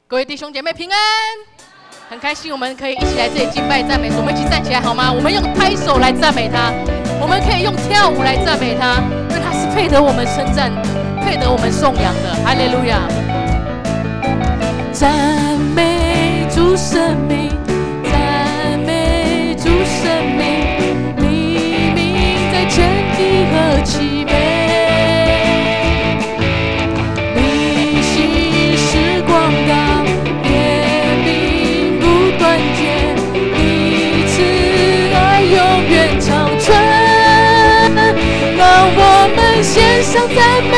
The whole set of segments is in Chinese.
各位弟兄姐妹平安，很开心我们可以一起来这里敬拜赞美主，我们一起站起来好吗？我们用拍手来赞美他，我们可以用跳舞来赞美他，因为他是配得我们称赞的，配得我们颂扬的。哈利路亚！赞美主生命，赞美主生命，黎明在全地何其美。 献上赞美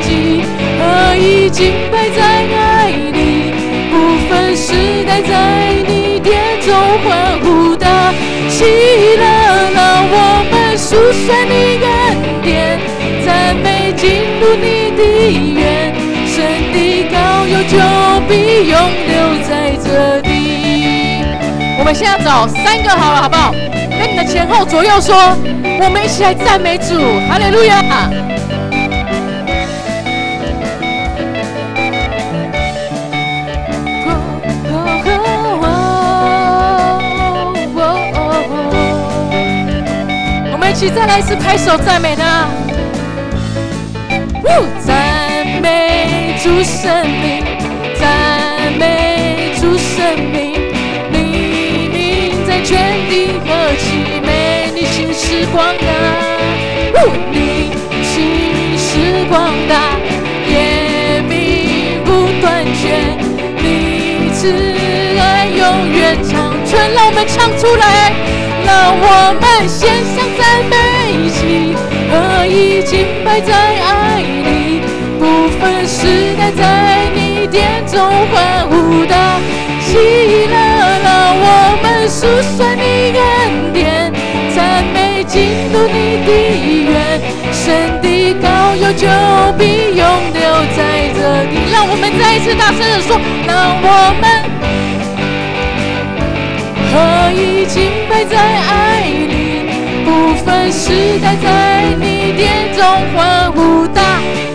祭，何以敬拜在爱里，不分时代，在你殿中欢呼的喜乐，让我们述说你恩典，赞美进入你的园，神的高有就必永留在这里。我们现在找3个好了，好不好？跟你的前后左右说，我们一起来赞美主，哈利路亚！我们一起再来一次拍手赞美他，赞美主生命，赞美主生命。 全地何其美，你心是广大，你心是广大，夜明不断绝，你慈爱永远长存。让我们唱出来，让我们献上赞美祭，何以敬拜在爱里，不分时代，在你殿中欢呼的喜乐，让我们述说你恩典，赞美进入你的园，神的高有就必永留在这里。让我们再一次大声地说，让我们何以敬拜在爱里，不分时代，在你殿中欢呼大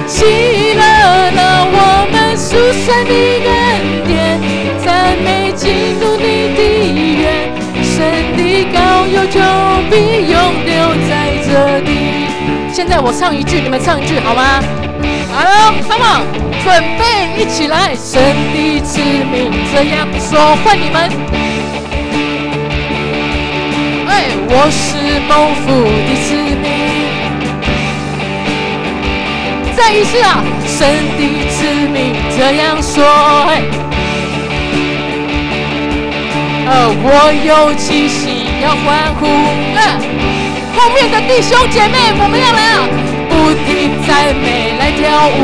喜乐，让我们述说你恩典，赞美进入你的园，神的高有就必永留在这里。现在我唱一句，你们唱一句好吗？好了 ，Come on， 准备一起来。神的子民这样说，换你们。哎，我是蒙福的子民。再一次啊，神的子民这样说。哎。 我有气息要欢呼，后面的弟兄姐妹，我们要来啊，不停赞美来跳舞，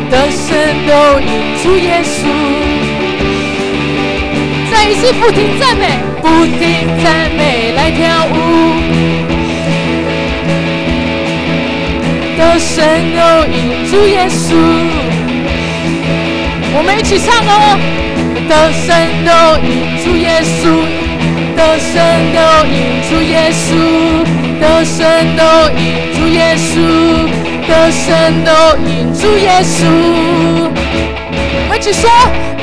得胜都因主耶稣。再一次不停赞美，不停赞美来跳舞，得胜都因主耶稣。 我们一起唱哦！得胜都因主耶稣，得胜都因主耶稣，得胜都因主耶稣，得胜都因主耶稣。我们一起说，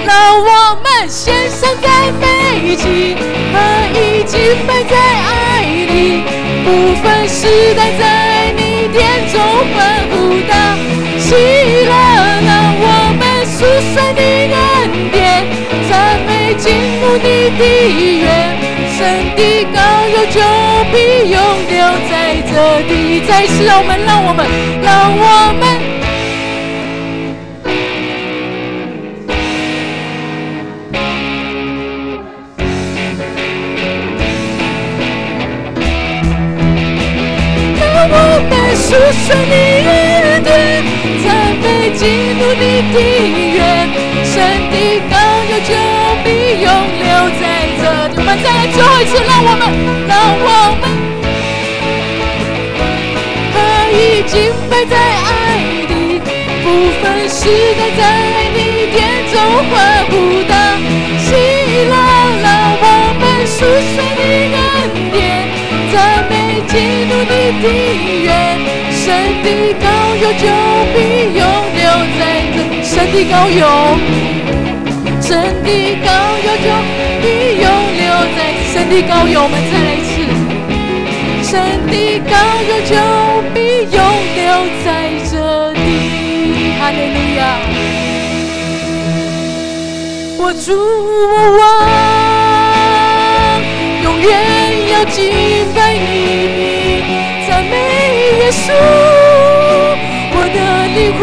让我们献上赞美祭，何以敬拜在爱里，不分时代，在你殿中欢呼的喜乐，让我们。 述说你恩典，赞美进入你的园，神的高有就必永留在这里。再一次，让我们，述说你恩典，赞美进入你的园，神的高有就必永留在这里。我们再来最后一次，让我们何以敬拜在爱里，不分时代，在你殿中欢呼的喜乐，让我们述说你恩典，赞美进入你的园。神神的膏油就必永留在这，神的膏油，神的膏油就必永留在，神的膏油，我们再来一次，神的膏油就必永留在这里，哈利路亚！我主我王，永远要敬拜你，赞美耶稣，我的灵魂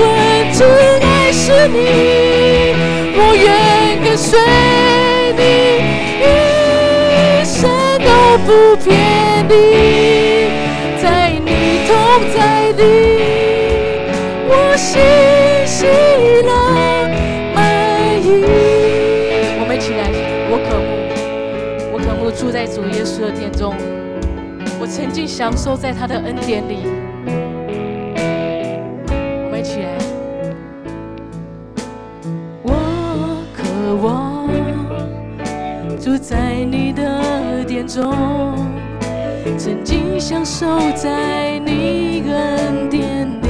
只爱是你，我愿跟随你，一生都不偏离，在你同在里，我心喜乐满意。我们一起来，我渴慕住在主耶稣的殿中，我曾经享受在他的恩典里。我们一起来，我渴望住在你的殿中，曾经享受在你恩典里，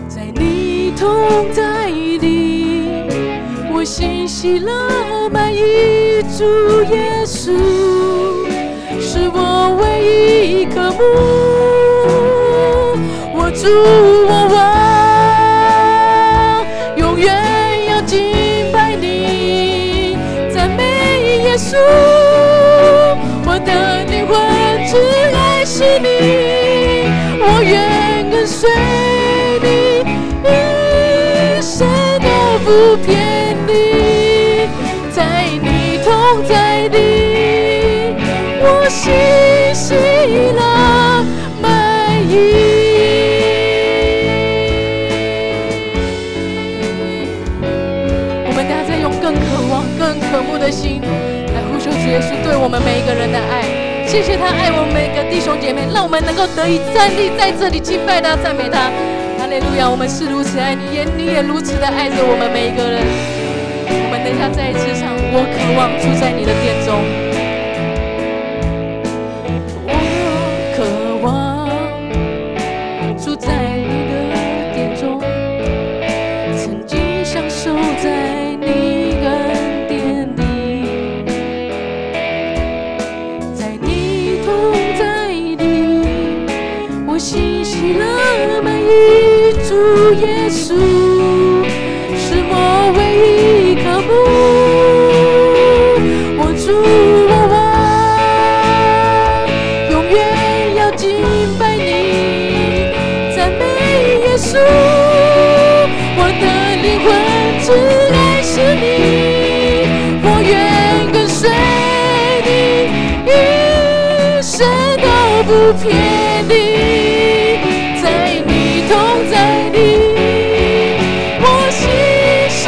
在你同在里，我心喜乐满意。主耶稣是我唯一渴慕，我主我王，永远要敬拜你，赞美耶稣，我的灵魂只爱是你，我愿跟随你，一生都不偏离，在你同在里，我心喜乐满意。我们大家再用更渴望、更渴慕的心来呼求主耶稣对我们每一个人的爱。谢谢他爱我们每个弟兄姐妹，让我们能够得以站立在这里敬拜他、赞美他。哈利路亚！我们是如此爱你，你也如此的爱着我们每一个人。我们等一下再一次唱，我渴望住在你的殿中。我渴望住在你的殿中，曾经享受在你恩典里，在你同在里，我心喜乐满意。主耶稣是我唯一渴慕，我主我王，永远要敬拜你，赞美耶稣，我的灵魂只爱是你，我愿跟随你，一生都不偏离，在你同在里，我心喜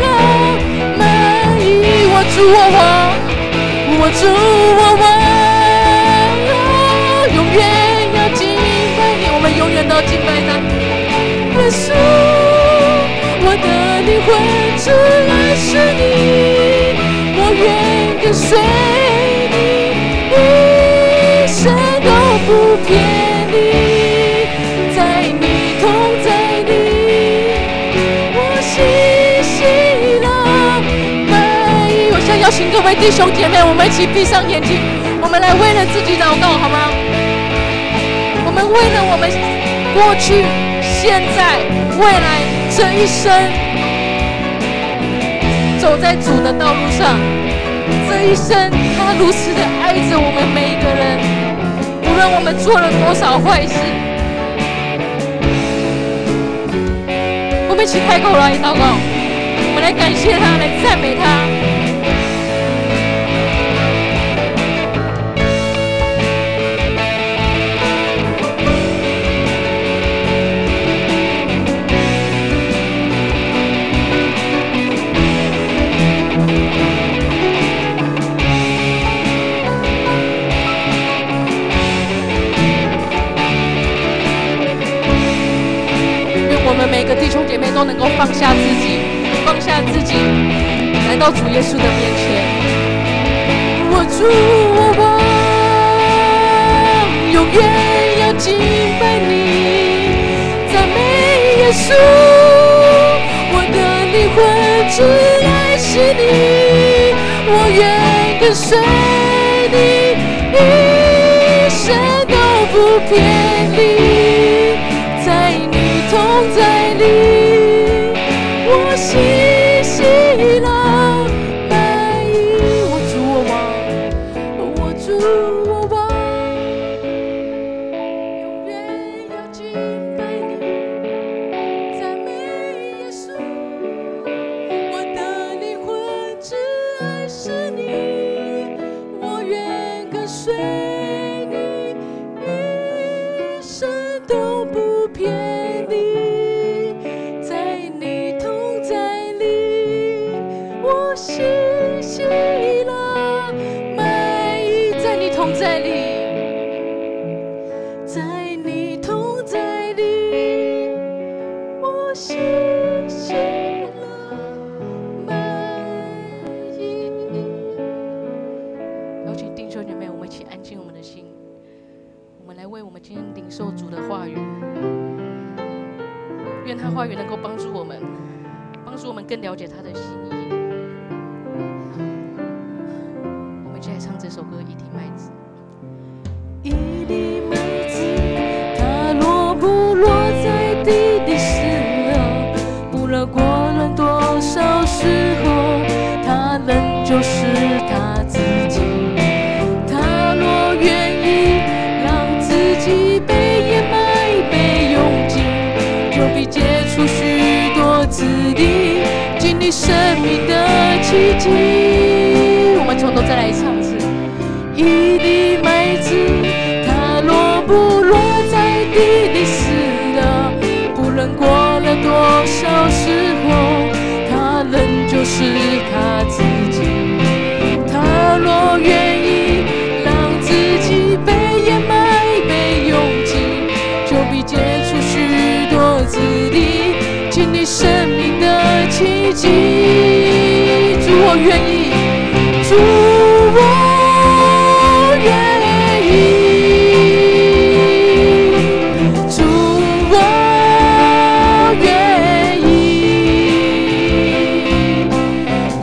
乐满意。我主我王，我主我王，永远要敬拜你，我们永远都敬拜他。耶稣，我的灵魂只爱是你，我愿跟随你，一生都不偏离，在你同在里，我心喜乐满意。我想邀请各位弟兄姐妹，我们一起闭上眼睛，我们来为了自己祷告，好吗？我们为了我们过去、现在、未来这一生，走在主的道路上，这一生他如此的爱着我们每一个人，无论我们做了多少坏事，我们一起开口来祷告，我们来感谢他，来赞美他。我们每个弟兄姐妹都能够放下自己，来到主耶稣的面前。我主我王，永永远要敬拜你，赞美耶稣。我的灵魂只爱是你，我愿跟随你，一生都不偏离，在你同在里，我喜喜乐满意。我主我王，我主我王，永远要敬拜你，赞美耶稣。我的灵魂只爱是你，我愿跟随你，一生都不偏离，在你同在里，我喜喜乐满意。在你同在里，在你同在里，我喜喜乐满意。有请弟兄姐妹，我们一起安静我们的心，我们来为我们今天领受主的话语，愿他话语能够帮助我们更了解他的心意。我们一起来唱这首歌《一粒麦子》。一粒麦子，它落不落在地里死了，不论过了多少时候，它仍旧是它自己。它若愿意让自己被掩埋、被用尽，就必结出许多子粒，经历生命的奇迹。我们从头再来唱一次。一粒麦子，它落不落在地里死了，不论过了多少时候，它仍旧是它自己。它若愿意让自己被掩埋、被用尽，就必结出许多子粒，经历生命的奇迹。主我愿意，主我愿意，主我愿意，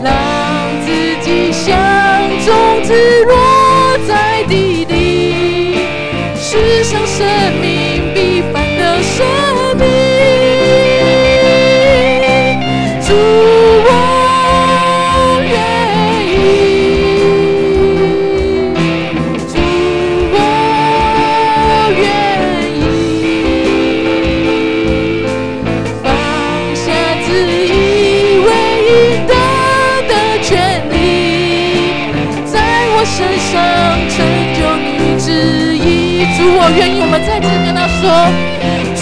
让自己像种子落在地里，世上生命必凡的生命。主我愿意，主我愿意，放下自以为应得的权利，在我身上成就你旨意。主我愿意，我们再次跟他说，主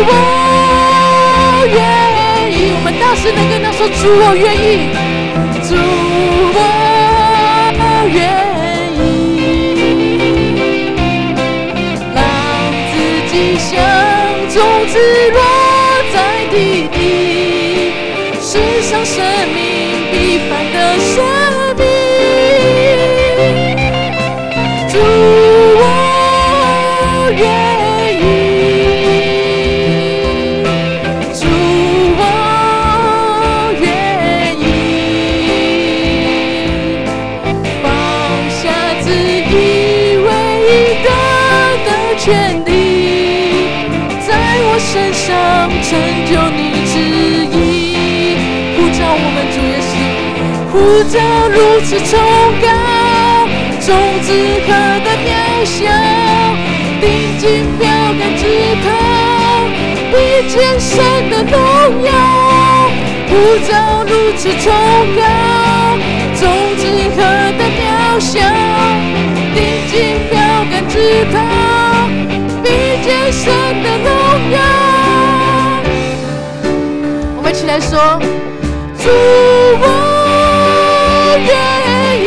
我愿意。我们大声的跟他说，主我愿意，主我愿意，让自己像种子落在地里，世上生命必凡的生命。主我愿意，主我愿意，放下自以为应得的权利，在我身上成就你旨意。呼召我们主耶稣，呼召如此崇高，种子何等渺小，定睛标杆直透，必见神的荣耀。呼召如此崇高，种子何等渺小，定睛标杆直透，必见神的荣耀。我们一起来说，主我愿意，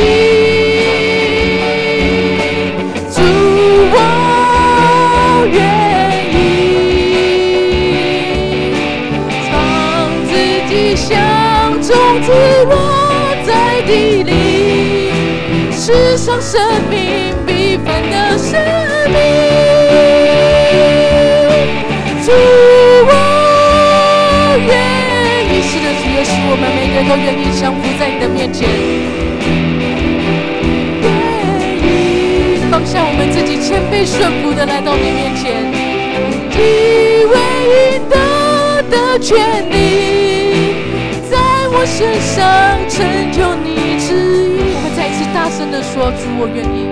主我愿意，让自己像种子落在地里，世上生命必凡的生命。人都愿意降服在你的面前，愿意放下我们自己，谦卑顺服的来到你面前，以为应得的权利，在我身上成就你旨意。我们再一次大声的说：主，我愿意。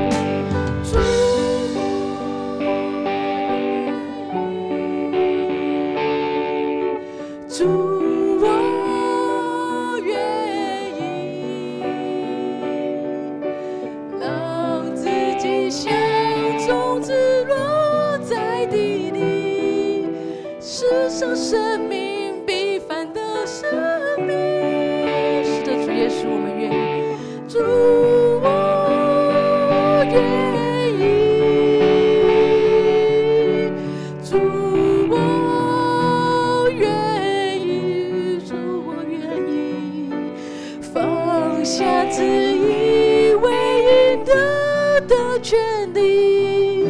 生命必凡的生命，是的，主耶稣，我们愿意，主，我愿意，主，我愿意，主，我愿意，放下自以为应得的权利，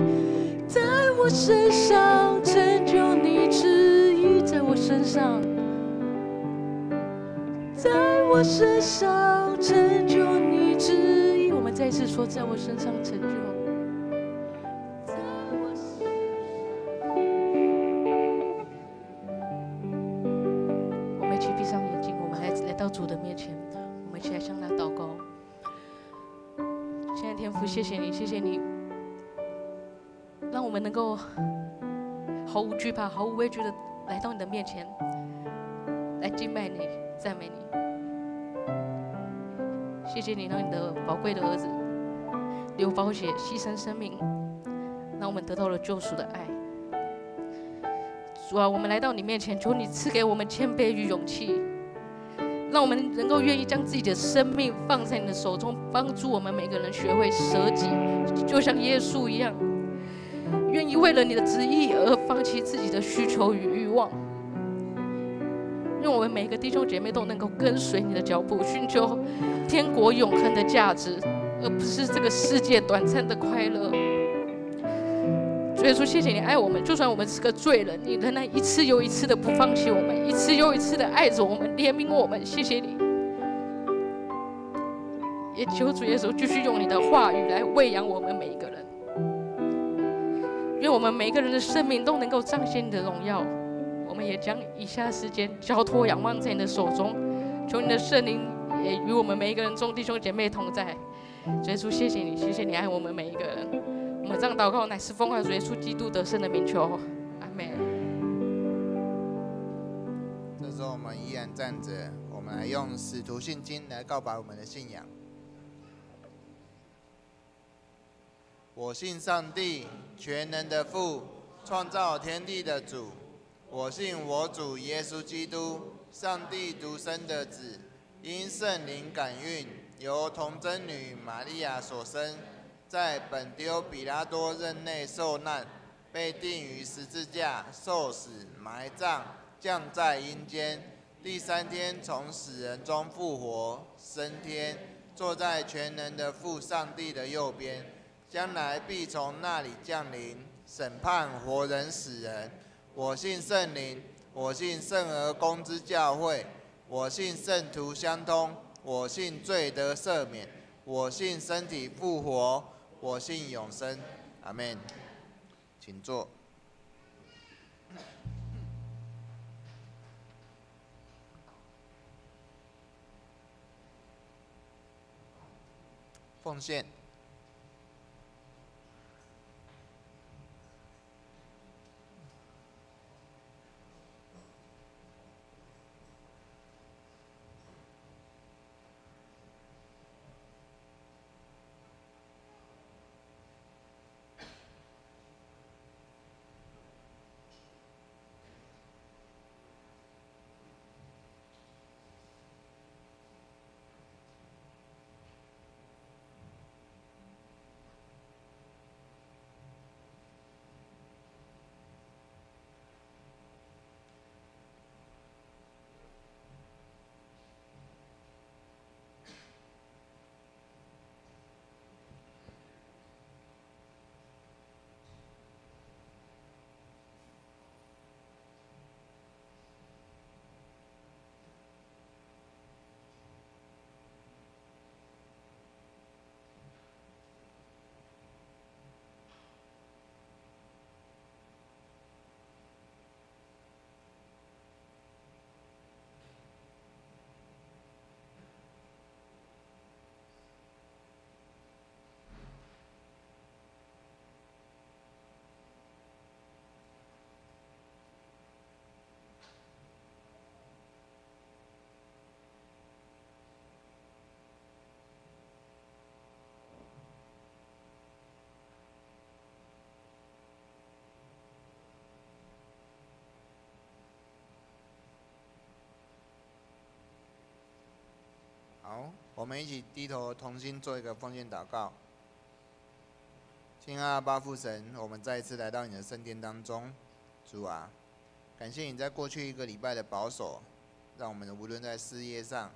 在我身上成就你旨意。在我身上，在我身上成就你旨意。我们再一次说，在我身上成就。我们一起闭上眼睛，我们来到主的面前，我们一起来向他祷告。亲爱的天父，谢谢你，谢谢你，让我们能够毫无惧怕、毫无畏惧的来到你的面前，来敬拜你、赞美你。谢谢你让你的宝贵的儿子流宝血、牺牲生命，让我们得到了救赎的爱。主啊，我们来到你面前，求你赐给我们谦卑与勇气，让我们能够愿意将自己的生命放在你的手中，帮助我们每个人学会舍己，就像耶稣一样，愿意为了你的旨意而放弃自己的需求与欲望。让我们每个弟兄姐妹都能够跟随你的脚步，寻求天国永恒的价值，而不是这个世界短暂的快乐。主耶稣，谢谢你爱我们，就算我们是个罪人，你仍然一次又一次的不放弃我们，一次又一次的爱着我们，怜悯我们。谢谢你，也求主耶稣继续用你的话语来喂养我们每一个人。愿我们每一个人的生命都能够彰显你的荣耀。我们也将以下时间交托仰望在你的手中，求你的圣灵也与我们每一个人众弟兄姐妹同在。主耶稣，谢谢你，谢谢你爱我们每一个人。我们这样祷告乃是奉靠主耶稣基督得胜的名求，阿们。这时候我们依然站着，我们来用使徒信经来告白我们的信仰。我信上帝，全能的父，创造天地的主。我信我主耶稣基督，上帝独生的子，因圣灵感孕，由童贞女玛利亚所生，在本丢彼拉多任内受难，被钉于十字架，受死，埋葬，降在阴间，第三天从死人中复活，升天，坐在全能的父上帝的右边，将来必从那里降临，审判活人死人。我信圣灵，我信圣而公之教会，我信圣徒相通，我信罪得赦免，我信身体复活，我信永生。阿们。请坐。奉献。我们一起低头同心做一个奉献祷告。亲爱的阿爸父神，我们再一次来到你的圣殿当中，主啊，感谢你在过去一个礼拜的保守，让我们无论在事业上、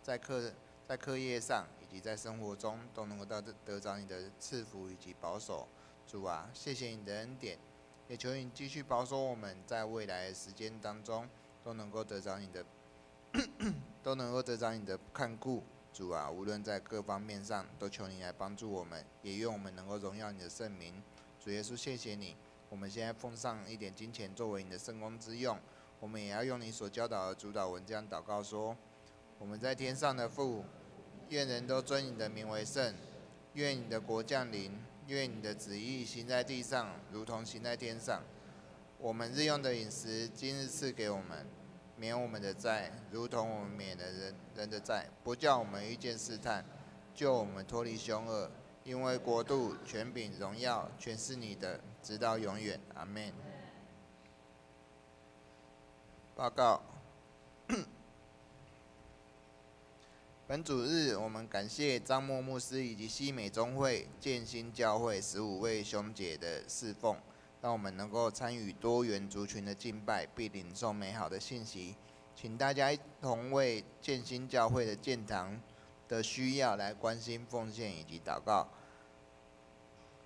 在课业上以及在生活中，都能够得着你的赐福以及保守。主啊，谢谢你的恩典，也求你继续保守我们在未来的时间当中，都能够得着你的看顾。主啊，无论在各方面上，都求你来帮助我们，也愿我们能够荣耀你的圣名。主耶稣，谢谢你。我们现在奉上一点金钱作为你的圣工之用，我们也要用你所教导的主导文这样祷告说：我们在天上的父，愿人都尊你的名为圣，愿你的国降临，愿你的旨意行在地上，如同行在天上。我们日用的饮食，今日赐给我们，免我们的债，如同我们免了人的债，不叫我们遇见试探，救我们脱离凶恶。因为国度、权柄、荣耀，全是你的，直到永远。阿们。报告。本主日，我们感谢张默牧师以及西美中会建新教会15位兄姐的侍奉，让我们能够参与多元族群的敬拜，并领受美好的信息。请大家一同为建新教会的建堂的需要来关心奉献以及祷告。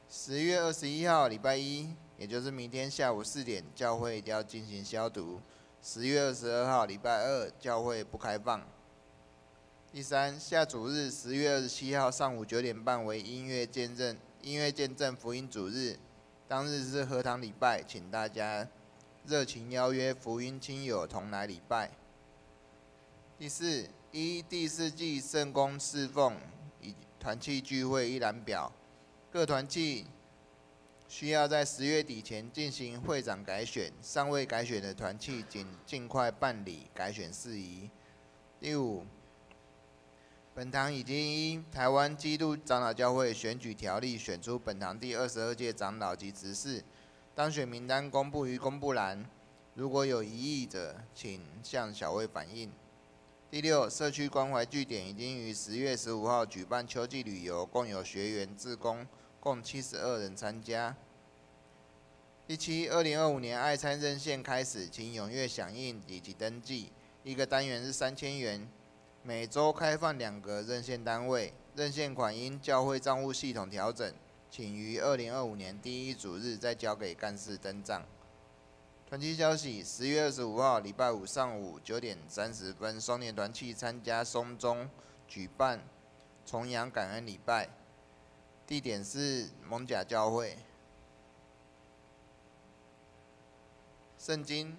10月21号礼拜一，也就是明天下午4点，教会要进行消毒。10月22号礼拜二，教会不开放。第三，下主日10月27号上午9点半为音乐见证福音主日，当日是合堂礼拜，请大家热情邀约福音亲友同来礼拜。第四，第4季圣工侍奉以团契聚会一览表，各团契需要在10月底前进行会长改选，尚未改选的团契尽快办理改选事宜。第五，本堂已经依台湾基督长老教会选举条例选出本堂第22届长老及执事，当选名单公布于公布栏，如果有异议者，请向小卫反映。第六，社区关怀据点已经于10月15号举办秋季旅游，共有学员、志工共72人参加。第七，2025年爱餐热线开始，请踊跃响应以及登记。一个单元是3000元，每周开放2个热线单位。热线款因教会账户系统调整，请于2025年第1主日再交给干事登账。团契消息：10月25号礼拜五上午9点30分，双年团契参加松中举办重阳感恩礼拜，地点是蒙甲教会。圣经，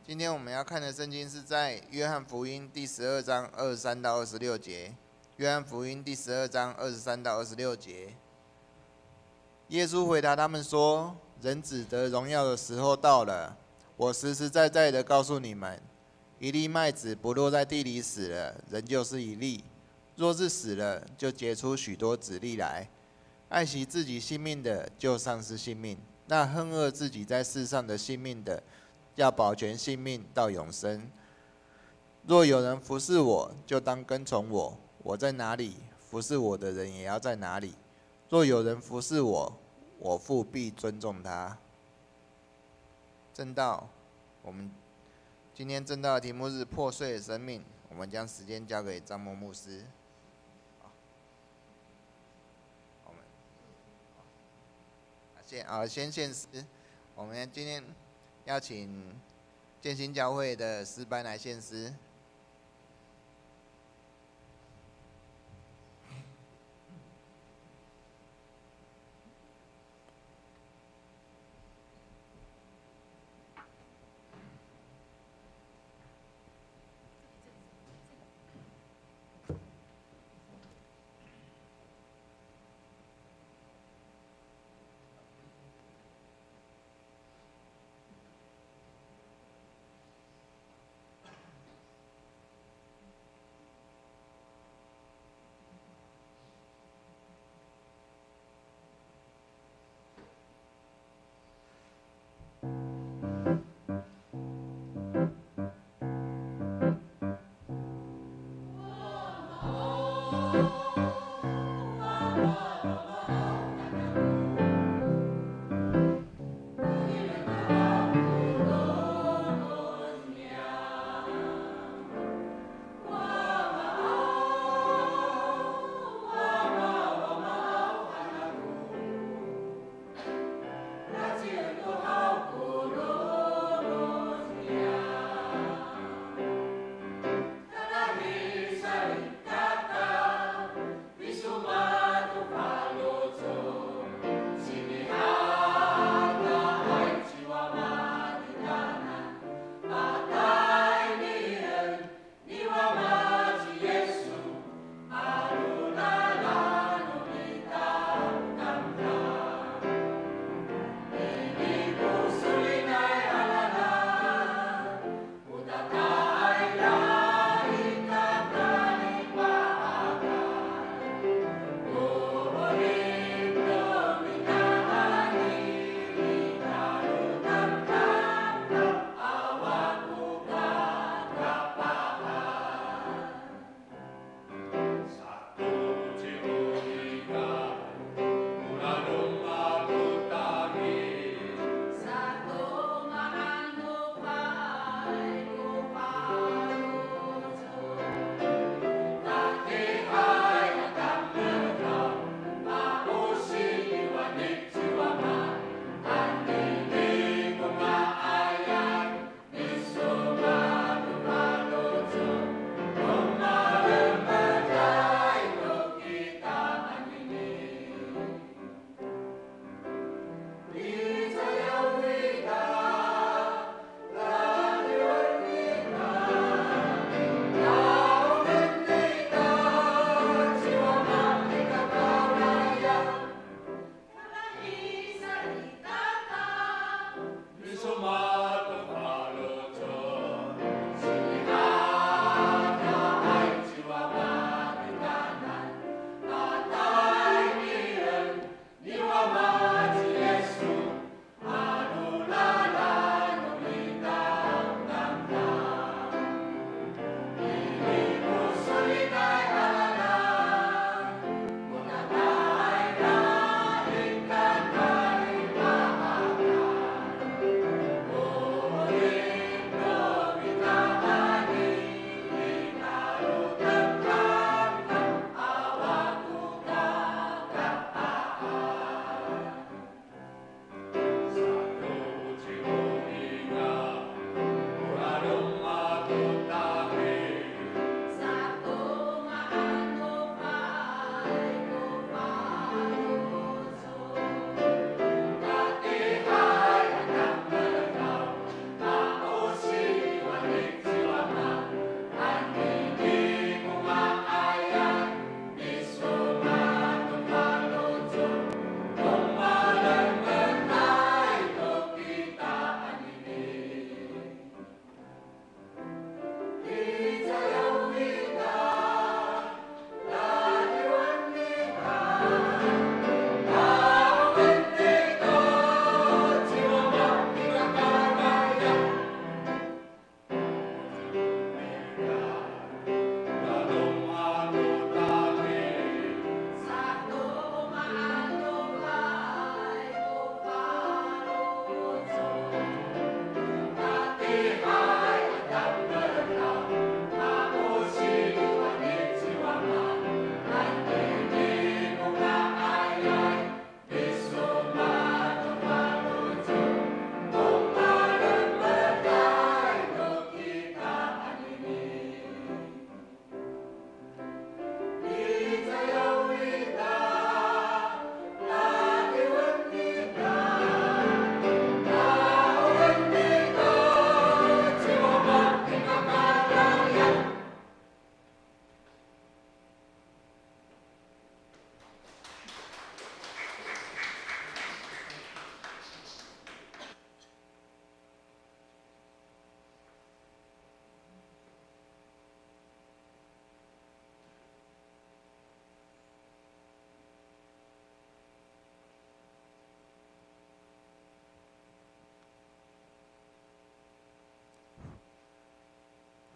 今天我们要看的圣经是在约翰福音第12章23到26节。约翰福音第12章23到26节，耶稣回答他们说：人子得荣耀的时候到了。我实实在在的告诉你们，一粒麦子不落在地里死了，仍旧是一粒；若是死了，就结出许多子粒来。爱惜自己性命的，就丧失性命；那恨恶自己在世上的性命的，要保全性命到永生。若有人服侍我，就当跟从我；我在哪里，服侍我的人也要在哪里。若有人服侍我，我父必尊重他。正道，我们今天正道的题目是破碎的生命。我们将时间交给张默牧师。先献诗。我们今天邀请建新教会的诗班来献诗。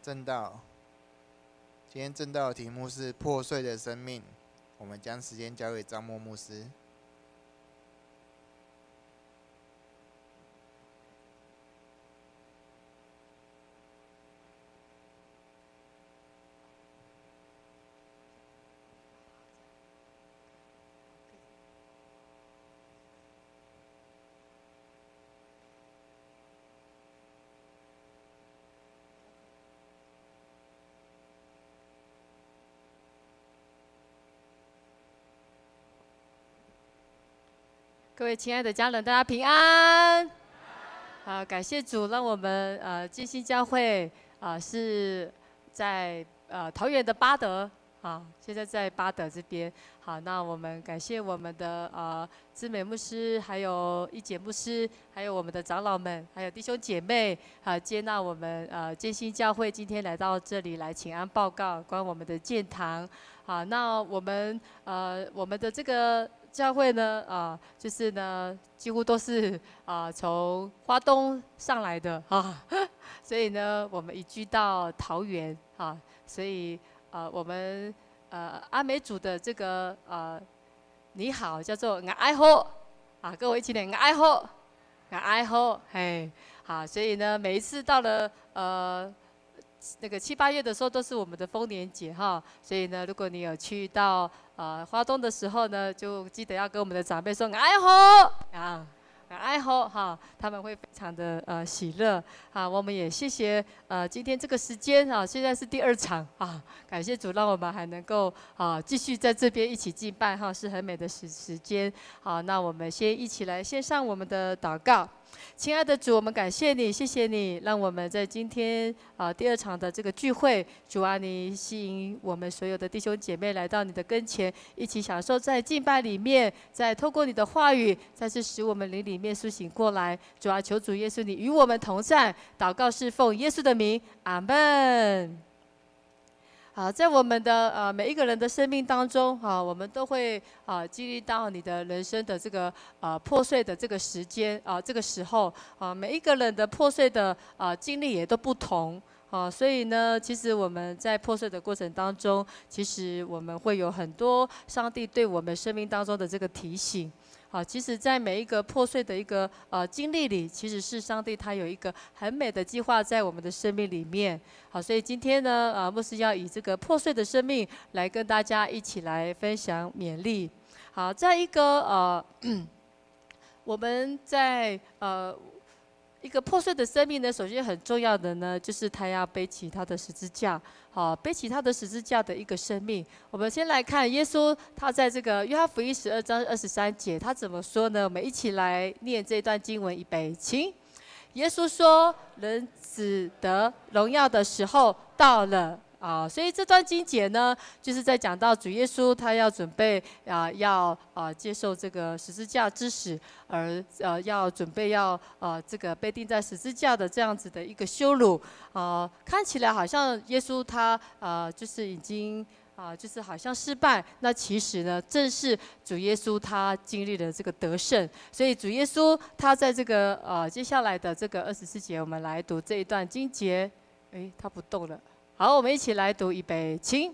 正道。今天正道的题目是破碎的生命。我们将时间交给张默牧师。各位亲爱的家人，大家平安。感谢主，让我们建新教会是在桃园的八德现在在八德这边。好，那我们感谢我们的志美牧师，还有一姐牧师，还有我们的长老们，还有弟兄姐妹接纳我们建新教会今天来到这里来请安报告关我们的建堂。好，那我们的这个教会呢，就是呢，几乎都是从花东上来的所以呢，我们移居到桃园所以我们阿美族的这个你好叫做俺爱好跟我一起念俺爱好，俺爱好，嘿，好，所以呢，每一次到了那个7、8月的时候都是我们的丰年节所以呢，如果你有去到花东的时候呢，就记得要跟我们的长辈说俺爱好爱好他们会非常的喜乐我们也谢谢今天这个时间现在是第2场感谢主让我们还能够继续在这边一起敬拜是很美的时间那我们先一起来献上我们的祷告。亲爱的主，我们感谢你，谢谢你，让我们在今天第2场的这个聚会，主啊，你吸引我们所有的弟兄姐妹来到你的跟前，一起享受在敬拜里面，在透过你的话语，再次使我们灵里面苏醒过来。主啊，求主耶稣你与我们同在，祷告是奉耶稣的名，阿们。在我们的每一个人的生命当中我们都会经历到你的人生的这个破碎的这个时间这个时候每一个人的破碎的经历也都不同所以呢，其实我们在破碎的过程当中，其实我们会有很多上帝对我们生命当中的这个提醒。其实，在每一个破碎的一个经历里，其实是上帝他有一个很美的计划在我们的生命里面。所以今天呢，牧师要以这个破碎的生命来跟大家一起来分享勉励。好，在一个我们在一个破碎的生命呢，首先很重要的呢，就是他要背起他的十字架。背起他的十字架的一个生命。我们先来看耶稣，他在这个约翰福音12章23节，他怎么说呢？我们一起来念这段经文，预备，请。耶稣说：“人子得荣耀的时候到了。”所以这段经节呢，就是在讲到主耶稣他要准备要接受这个十字架之死，而要准备要这个被钉在十字架的这样子的一个羞辱看起来好像耶稣他就是已经就是好像失败，那其实呢，正是主耶稣他经历了这个得胜，所以主耶稣他在这个接下来的这个24节，我们来读这一段经节，他不动了。好，我们一起来读，预备，请。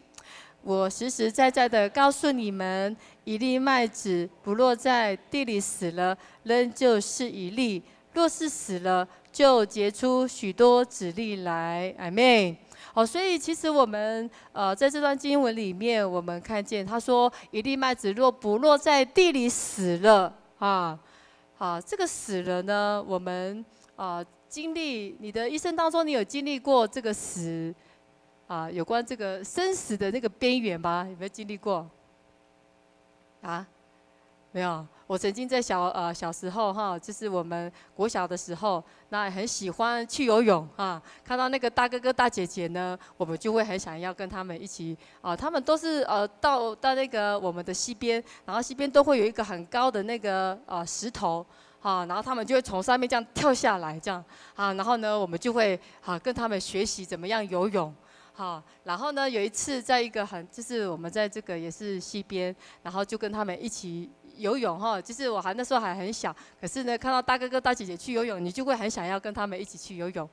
我实实在在的告诉你们，一粒麦子不落在地里死了，仍旧是一粒；若是死了，就结出许多子粒来。阿们。所以其实我们在这段经文里面，我们看见他说，一粒麦子若不落在地里死了这个死了呢，我们经历你的一生当中，你有经历过这个死？有关这个生死的那个边缘吧，有没有经历过？没有。我曾经在小时候就是我们国小的时候，那很喜欢去游泳看到那个大哥哥大姐姐呢，我们就会很想要跟他们一起他们都是到那个我们的溪边，然后溪边都会有一个很高的那个石头。然后他们就会从上面这样跳下来，这样然后呢，我们就会跟他们学习怎么样游泳。然后呢，有一次在一个就是我们在这个也是溪边，然后就跟他们一起游泳哈，就是我那时候还很小，可是呢，看到大哥哥大姐姐去游泳，你就会很想要跟他们一起去游泳，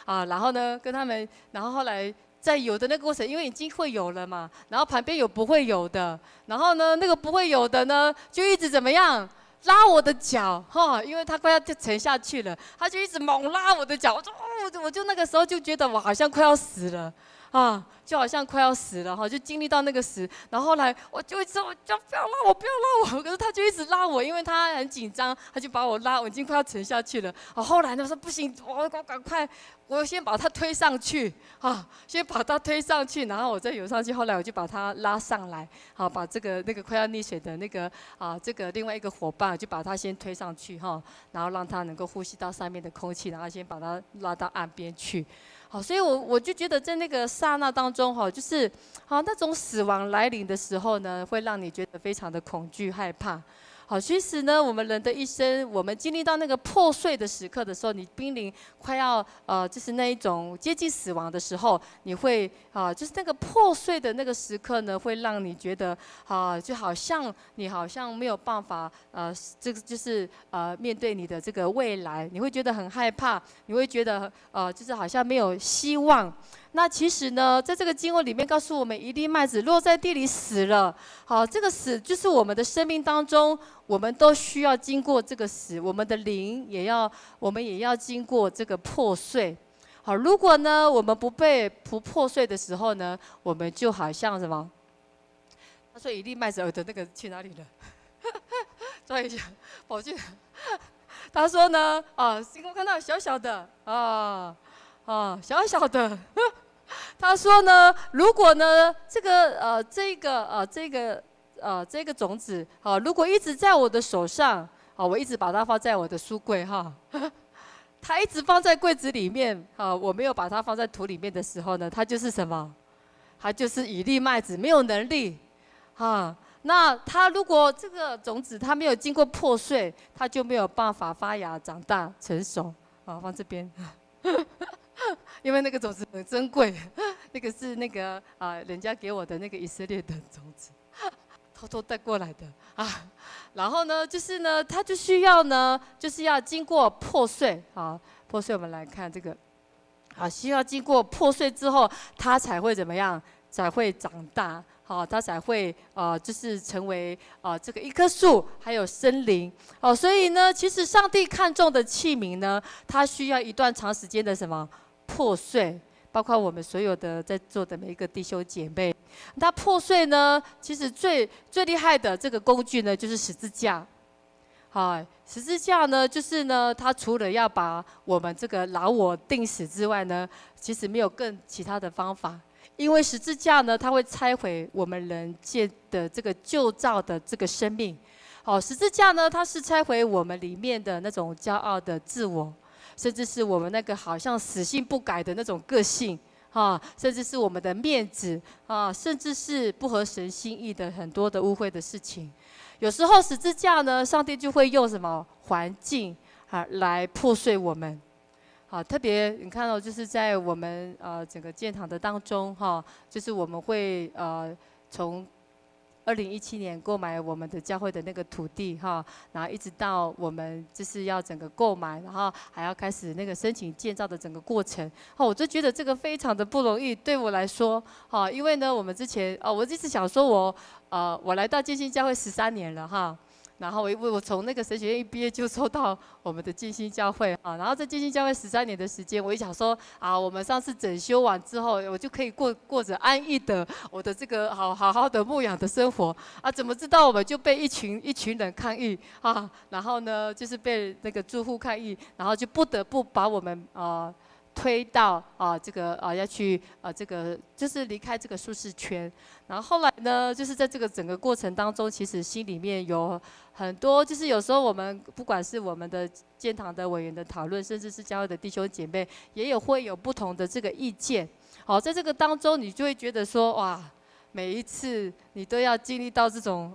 然后呢，跟他们，然后后来在游的那个过程，因为已经会游了嘛，然后旁边有不会游的，然后呢，那个不会游的呢，就一直怎么样？拉我的脚哈，因为他快要沉下去了，他就一直猛拉我的脚，我就那个时候就觉得我好像快要死了。就好像快要死了哈，就经历到那个死，然后后来我就一直我就不要拉我，不要拉我，可是他就一直拉我，因为他很紧张，他就把我拉，我已经快要沉下去了。后来呢说不行，我赶快，我先把他推上去先把他推上去，然后我再游上去。后来我就把他拉上来，把那个快要溺水的那个这个另外一个伙伴就把他先推上去然后让他能够呼吸到上面的空气，然后先把他拉到岸边去。所以我就觉得在那个刹那当中就是那种死亡来临的时候呢，会让你觉得非常的恐惧害怕。其实呢，我们人的一生，我们经历到那个破碎的时刻的时候，你濒临快要就是那一种接近死亡的时候，你会就是那个破碎的那个时刻呢，会让你觉得就好像你好像没有办法这个就是面对你的这个未来，你会觉得很害怕，你会觉得就是好像没有希望。那其实呢，在这个经文里面告诉我们，一粒麦子落在地里死了。这个死就是我们的生命当中，我们都需要经过这个死，我们的灵我们也要经过这个破碎。如果呢，我们不破碎的时候呢，我们就好像什么？他说一粒麦子的那个去哪里了？抓一下，跑去。他说呢，星空看到小小的小小的。他说呢，如果呢这个种子如果一直在我的手上我一直把它放在我的书柜它一直放在柜子里面我没有把它放在土里面的时候呢，它就是什么？它就是一粒麦子，没有能力那它如果这个种子它没有经过破碎，它就没有办法发芽、长大、成熟放这边。因为那个种子很珍贵，那个是那个人家给我的那个以色列的种子，偷偷带过来的然后呢，就是呢，它就需要呢，就是要经过破碎破碎我们来看这个需要经过破碎之后，它才会怎么样？才会长大它才会就是成为这个一棵树，还有森林所以呢，其实上帝看重的器皿呢，它需要一段长时间的什么？破碎，包括我们所有的在座的每一个弟兄姐妹，它破碎呢，其实最厉害的这个工具呢，就是十字架。十字架呢，就是呢，它除了要把我们这个老我钉死之外呢，其实没有更其他的方法。因为十字架呢，它会拆毁我们人界的这个旧造的这个生命。十字架呢，它是拆毁我们里面的那种骄傲的自我。甚至是我们那个好像死性不改的那种个性甚至是我们的面子甚至是不合神心意的很多的污秽的事情。有时候十字架呢，上帝就会用什么环境来破碎我们。特别你看到就是在我们整个建堂的当中就是我们会从2017年购买我们的教会的那个土地然后一直到我们就是要整个购买，然后还要开始那个申请建造的整个过程我就觉得这个非常的不容易，对我来说因为呢我们之前我一直想说我来到建新教会13年了然后我从那个神学院一毕业就收到我们的建新教会然后在建新教会13年的时间，我一想说我们上次整修完之后，我就可以过着安逸的我的这个好好的牧养的生活怎么知道我们就被一群人抗议然后呢就是被那个住户抗议，然后就不得不把我们推到这个要去这个就是离开这个舒适圈。然后后来呢，就是在这个整个过程当中，其实心里面有很多，就是有时候我们不管是我们的建堂的委员的讨论，甚至是教会的弟兄姐妹，也会有不同的这个意见。在这个当中，你就会觉得说，哇，每一次你都要经历到这种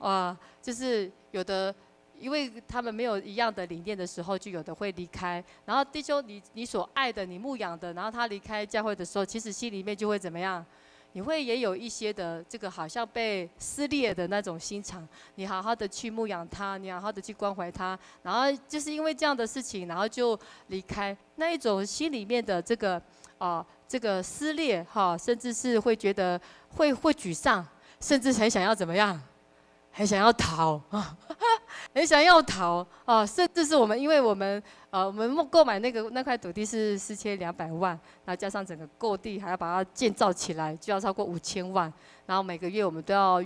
就是有的。因为他们没有一样的理念的时候，就有的会离开。然后弟兄，你所爱的、你牧养的，然后他离开教会的时候，其实心里面就会怎么样？你会也有一些的这个好像被撕裂的那种心肠，你好好的去牧养他，你好好的去关怀他，然后就是因为这样的事情，然后就离开，那一种心里面的这个这个撕裂哈，甚至是会觉得会沮丧，甚至很想要怎么样，很想要逃啊。很想要逃啊，甚至是因为我们购买那块土地是4200万，然后加上整个购地还要把它建造起来，就要超过5000万，然后每个月我们都要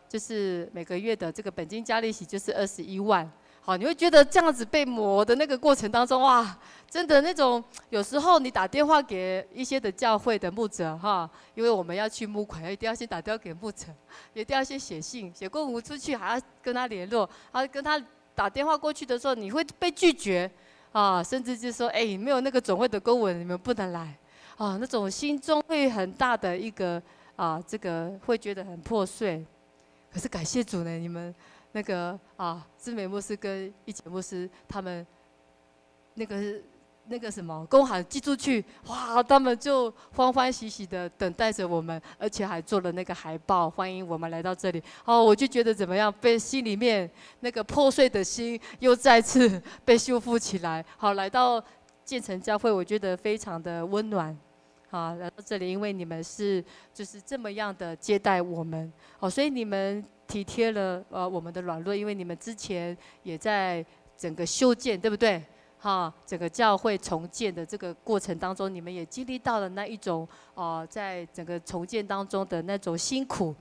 就是每个月的这个本金加利息就是21万。好，你会觉得这样子被磨的那个过程当中，哇，真的那种有时候你打电话给一些的教会的牧者哈，因为我们要去募款，一定要先打电话给牧者，一定要先写信，写公文出去还要跟他联络，然后跟他打电话过去的时候，你会被拒绝啊，甚至就说没有那个总会的公文，你们不能来啊，那种心中会很大的一个这个会觉得很破碎。可是感谢主呢，你们。那个志美牧师跟一姐牧师他们那个什么公函寄出去，哇，他们就欢欢喜喜的等待着我们，而且还做了那个海报，欢迎我们来到这里。我就觉得怎么样，被心里面那个破碎的心又再次被修复起来。好，来到建成教会，我觉得非常的温暖。来到这里，因为你们就是这么样的接待我们，所以你们体贴了我们的软弱，因为你们之前也在整个修建，对不对？整个教会重建的这个过程当中，你们也经历到了那一种在整个重建当中的那种辛苦，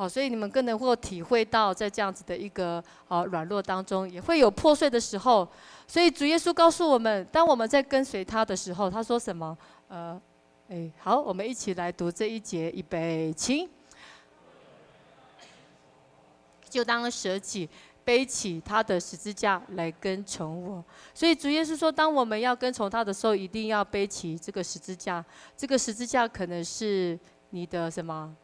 所以你们更能够体会到，在这样子的一个软弱当中，也会有破碎的时候。所以主耶稣告诉我们，当我们在跟随他的时候，他说什么？好，我们一起来读这一节，预备，请。就当舍己，背起他的十字架来跟从我。所以主耶稣说，当我们要跟从他的时候，一定要背起这个十字架。这个十字架可能是你的什么？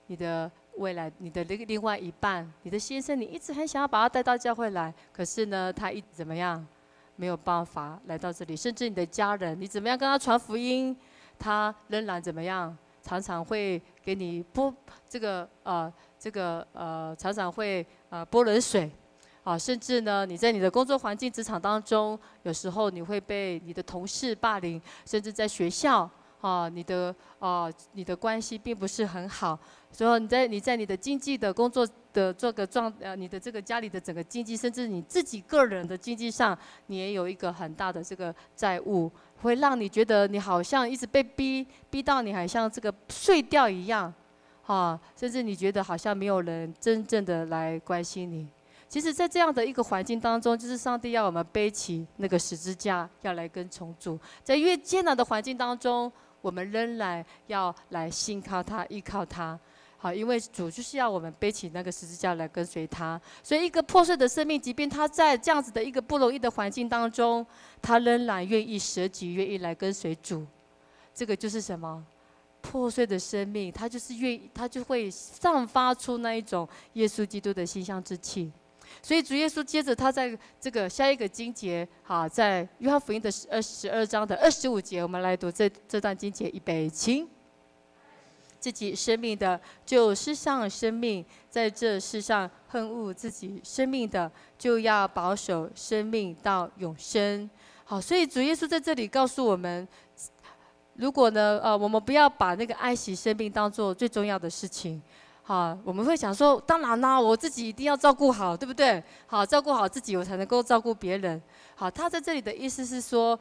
你的未来，你的另外一半，你的先生，你一直很想要把他带到教会来，可是呢，他一直怎么样？没有办法来到这里。甚至你的家人，你怎么样跟他传福音？他仍然怎么样？常常会给你常常会泼冷水，甚至呢，你在你的工作环境、职场当中，有时候你会被你的同事霸凌，甚至在学校，你的关系并不是很好，所以你在你的经济的工作的你的这个家里的整个经济，甚至你自己个人的经济上，你也有一个很大的这个债务。会让你觉得你好像一直被逼到你好像这个碎掉一样，甚至你觉得好像没有人真正的来关心你。其实，在这样的一个环境当中，就是上帝要我们背起那个十字架，要来跟从主。在越艰难的环境当中，我们仍然要来信靠他、依靠他。好，因为主就是要我们背起那个十字架来跟随他，所以一个破碎的生命，即便他在这样子的一个不容易的环境当中，他仍然愿意舍己，愿意来跟随主。这个就是什么？破碎的生命，他就是他就会散发出那一种耶稣基督的馨香之气。所以主耶稣接着他在这个下一个经节，在约翰福音的12章的25节，我们来读这段经节，预备，请。自己生命的就失丧生命，在这世上恨恶自己生命的，就要保守生命到永生。好，所以主耶稣在这里告诉我们，如果呢，我们不要把那个爱惜生命当做最重要的事情。我们会想说，当然啦，我自己一定要照顾好，对不对？照顾好自己，我才能够照顾别人。他在这里的意思是说，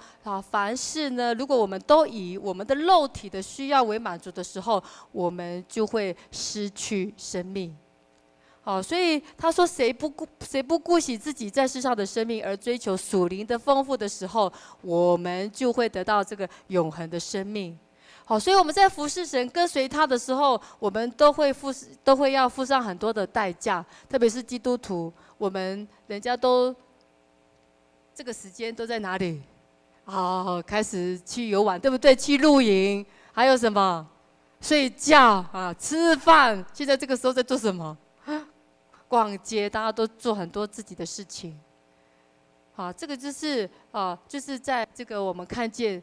凡事呢，如果我们都以我们的肉体的需要为满足的时候，我们就会失去生命。所以他说，谁不顾惜自己在世上的生命，而追求属灵的丰富的时候，我们就会得到这个永恒的生命。所以我们在服侍神、跟随他的时候，我们都会要付上很多的代价，特别是基督徒，人家都这个时间都在哪里？开始去游玩，对不对？去露营，还有什么？睡觉吃饭。现在这个时候在做什么？逛街，大家都做很多自己的事情。这个就是在这个我们看见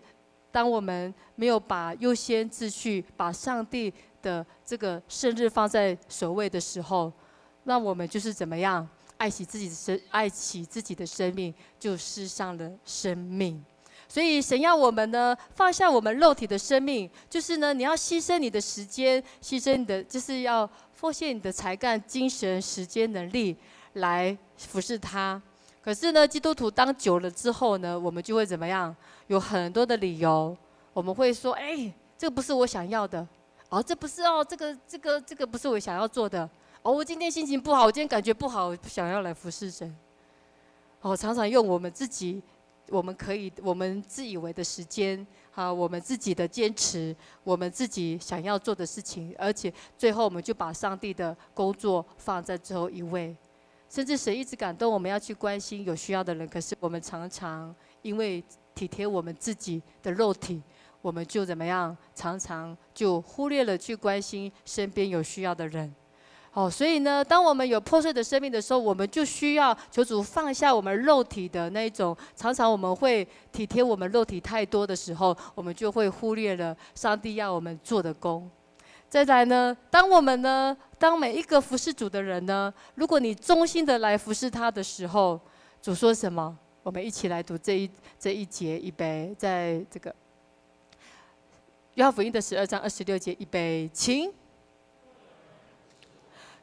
当我们没有把优先秩序、把上帝的这个圣日放在首位的时候，那我们就是怎么样？爱惜自己的生命，就失上了生命。所以神要我们呢，放下我们肉体的生命，就是呢，你要牺牲你的时间，牺牲你的，就是要奉献你的才干、精神、时间、能力来服侍他。可是呢，基督徒当久了之后呢，我们就会怎么样？有很多的理由，我们会说：“哎，这个不是我想要的，哦，这不是哦，这个不是我想要做的。哦，我今天心情不好，我今天感觉不好，不想要来服侍神。”哦，常常用我们自以为的时间，我们自己的坚持，我们自己想要做的事情，而且最后我们就把上帝的工作放在最后一位。甚至神一直感动我们要去关心有需要的人，可是我们常常因为体贴我们自己的肉体，我们就怎么样？常常就忽略了去关心身边有需要的人。所以呢，当我们有破碎的生命的时候，我们就需要求主放下我们肉体的那一种。常常我们会体贴我们肉体太多的时候，我们就会忽略了上帝要我们做的工。再来呢，当每一个服侍主的人呢，如果你忠心的来服侍他的时候，主说什么？我们一起来读这一节，预备，在这个约翰福音的12章26节，预备，请。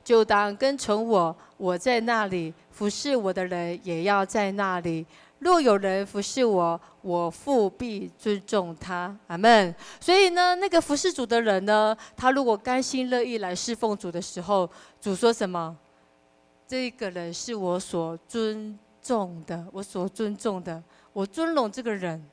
就当跟从我，我在那里，服侍我的人也要在那里。若有人服侍我，我父必尊重他。阿们。所以呢，那个服侍主的人呢，他如果甘心乐意来侍奉主的时候，主说什么？这个人是我所尊重的，我所尊重的，我尊荣这个人。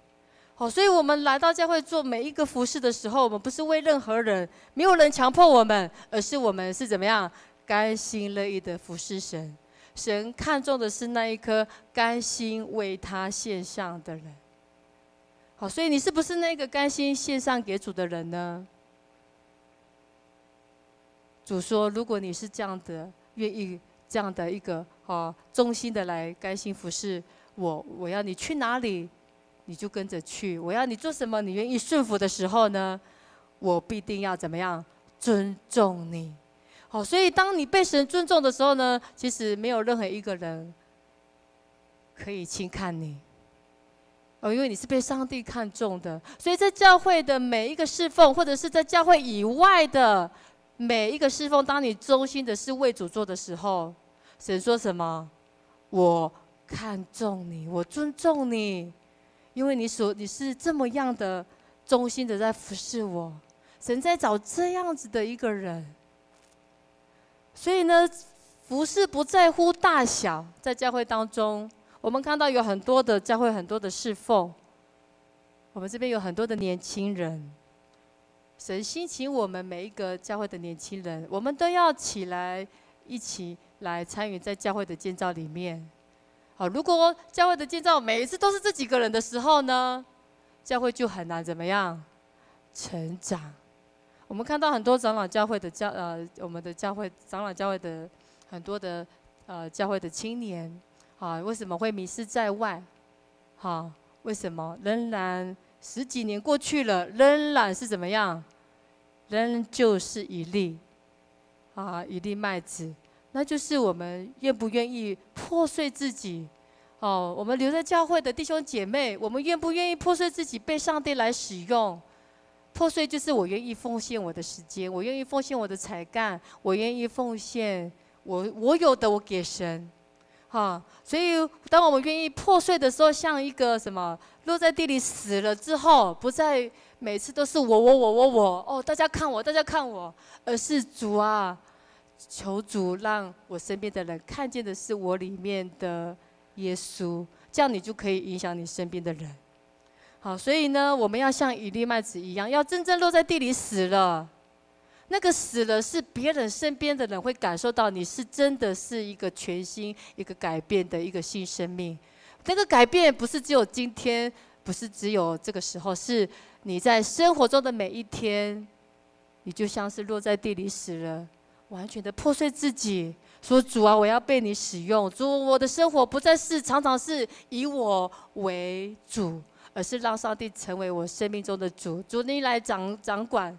所以我们来到教会做每一个服侍的时候，我们不是为任何人，没有人强迫我们，而是我们是怎么样？甘心乐意的服侍神，神看重的是那一颗甘心为他献上的人。所以你是不是那个甘心献上给主的人呢？主说，如果你是这样的，愿意这样的一个忠心的来甘心服侍我，我要你去哪里，你就跟着去；我要你做什么，你愿意顺服的时候呢，我必定要怎么样尊重你。所以当你被神尊重的时候呢，其实没有任何一个人可以轻看你，因为你是被上帝看重的。所以在教会的每一个侍奉，或者是在教会以外的每一个侍奉，当你忠心的是为主做的时候，神说什么？我看重你，我尊重你，因为你是这么样的忠心的在服侍我。神在找这样子的一个人。所以呢，服事不在乎大小，在教会当中，我们看到有很多的教会，很多的侍奉。我们这边有很多的年轻人，神兴起我们每一个教会的年轻人，我们都要起来，一起来参与在教会的建造里面。如果教会的建造每一次都是这几个人的时候呢，教会就很难怎么样成长。我们看到很多长老教会的我们的教会长老教会的很多的教会的青年，为什么会迷失在外？为什么仍然10几年过去了，仍然是怎么样？仍旧是一粒麦子。那就是我们愿不愿意破碎自己？我们留在教会的弟兄姐妹，我们愿不愿意破碎自己，被上帝来使用？破碎就是我愿意奉献我的时间，我愿意奉献我的才干，我愿意奉献我有的，我给神。所以当我们愿意破碎的时候，像一个什么落在地里死了之后，不再每次都是我，大家看我，大家看我，而是主啊，求主让我身边的人看见的是我里面的耶稣，这样你就可以影响你身边的人。所以呢，我们要像以利麦子一样，要真正落在地里死了。那个死了是别人身边的人会感受到你是真的是一个全新、一个改变的一个新生命。那个改变不是只有今天，不是只有这个时候，是你在生活中的每一天，你就像是落在地里死了，完全的破碎自己，说主啊，我要被你使用。主，我的生活不再是常常是以我为主，而是让上帝成为我生命中的主。主，你来掌管。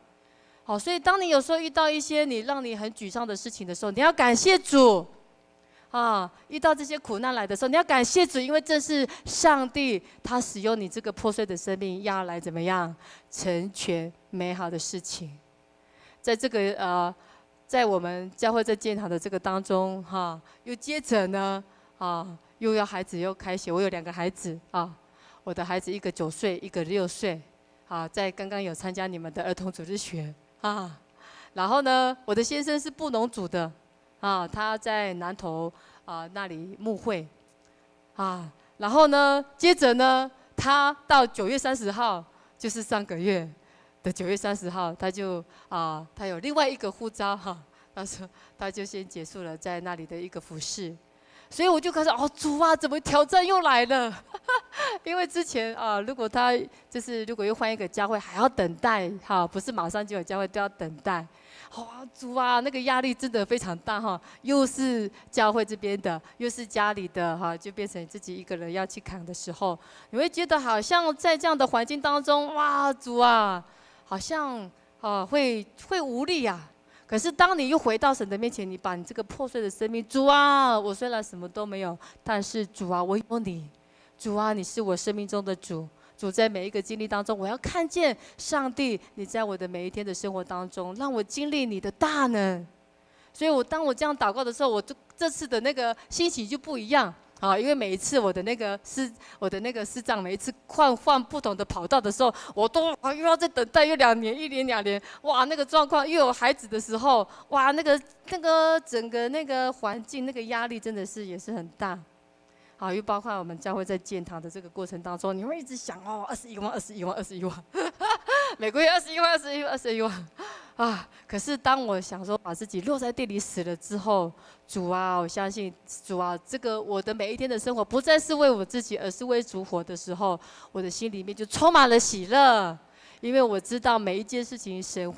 好，所以当你有时候遇到一些让你很沮丧的事情的时候，你要感谢主。遇到这些苦难来的时候，你要感谢主，因为这是上帝他使用你这个破碎的生命，要来怎么样成全美好的事情。在这个在我们教会在建堂的这个当中，又接着呢，又要孩子又开学，我有2个孩子我的孩子一个9岁，一个6岁，在刚刚有参加你们的儿童主日学然后呢，我的先生是布农族的他在南投那里牧会然后呢，接着呢，他到9月30号，就是上个月的9月30号，他就他有另外一个呼召他就先结束了在那里的一个服事。所以我就开始主啊，怎么挑战又来了？因为之前如果他如果又换一个教会，还要等待不是马上就有教会，都要等待。主啊，那个压力真的非常大又是教会这边的，又是家里的就变成自己一个人要去扛的时候，你会觉得好像在这样的环境当中，哇，主啊，好像会无力可是当你又回到神的面前，你把你这个破碎的生命，主啊，我虽然什么都没有，但是主啊，我有你，主啊，你是我生命中的主。主，在每一个经历当中，我要看见上帝，你在我的每一天的生活当中，让我经历你的大能。所以当我这样祷告的时候，我这次的那个心情就不一样因为每一次我的那个师长，每一次换不同的跑道的时候，我都又要再等待又1年2年，哇，那个状况又有孩子的时候，哇，那个整个那个环境那个压力真的是也是很大。又包括我们教会在建堂的这个过程当中，你会一直想21万，每个月21万可是当我想说把自己落在地里死了之后，主啊，我相信主啊，这个我的每一天的生活不再是为我自己，而是为主活的时候，我的心里面就充满了喜乐，因为我知道每一件事情神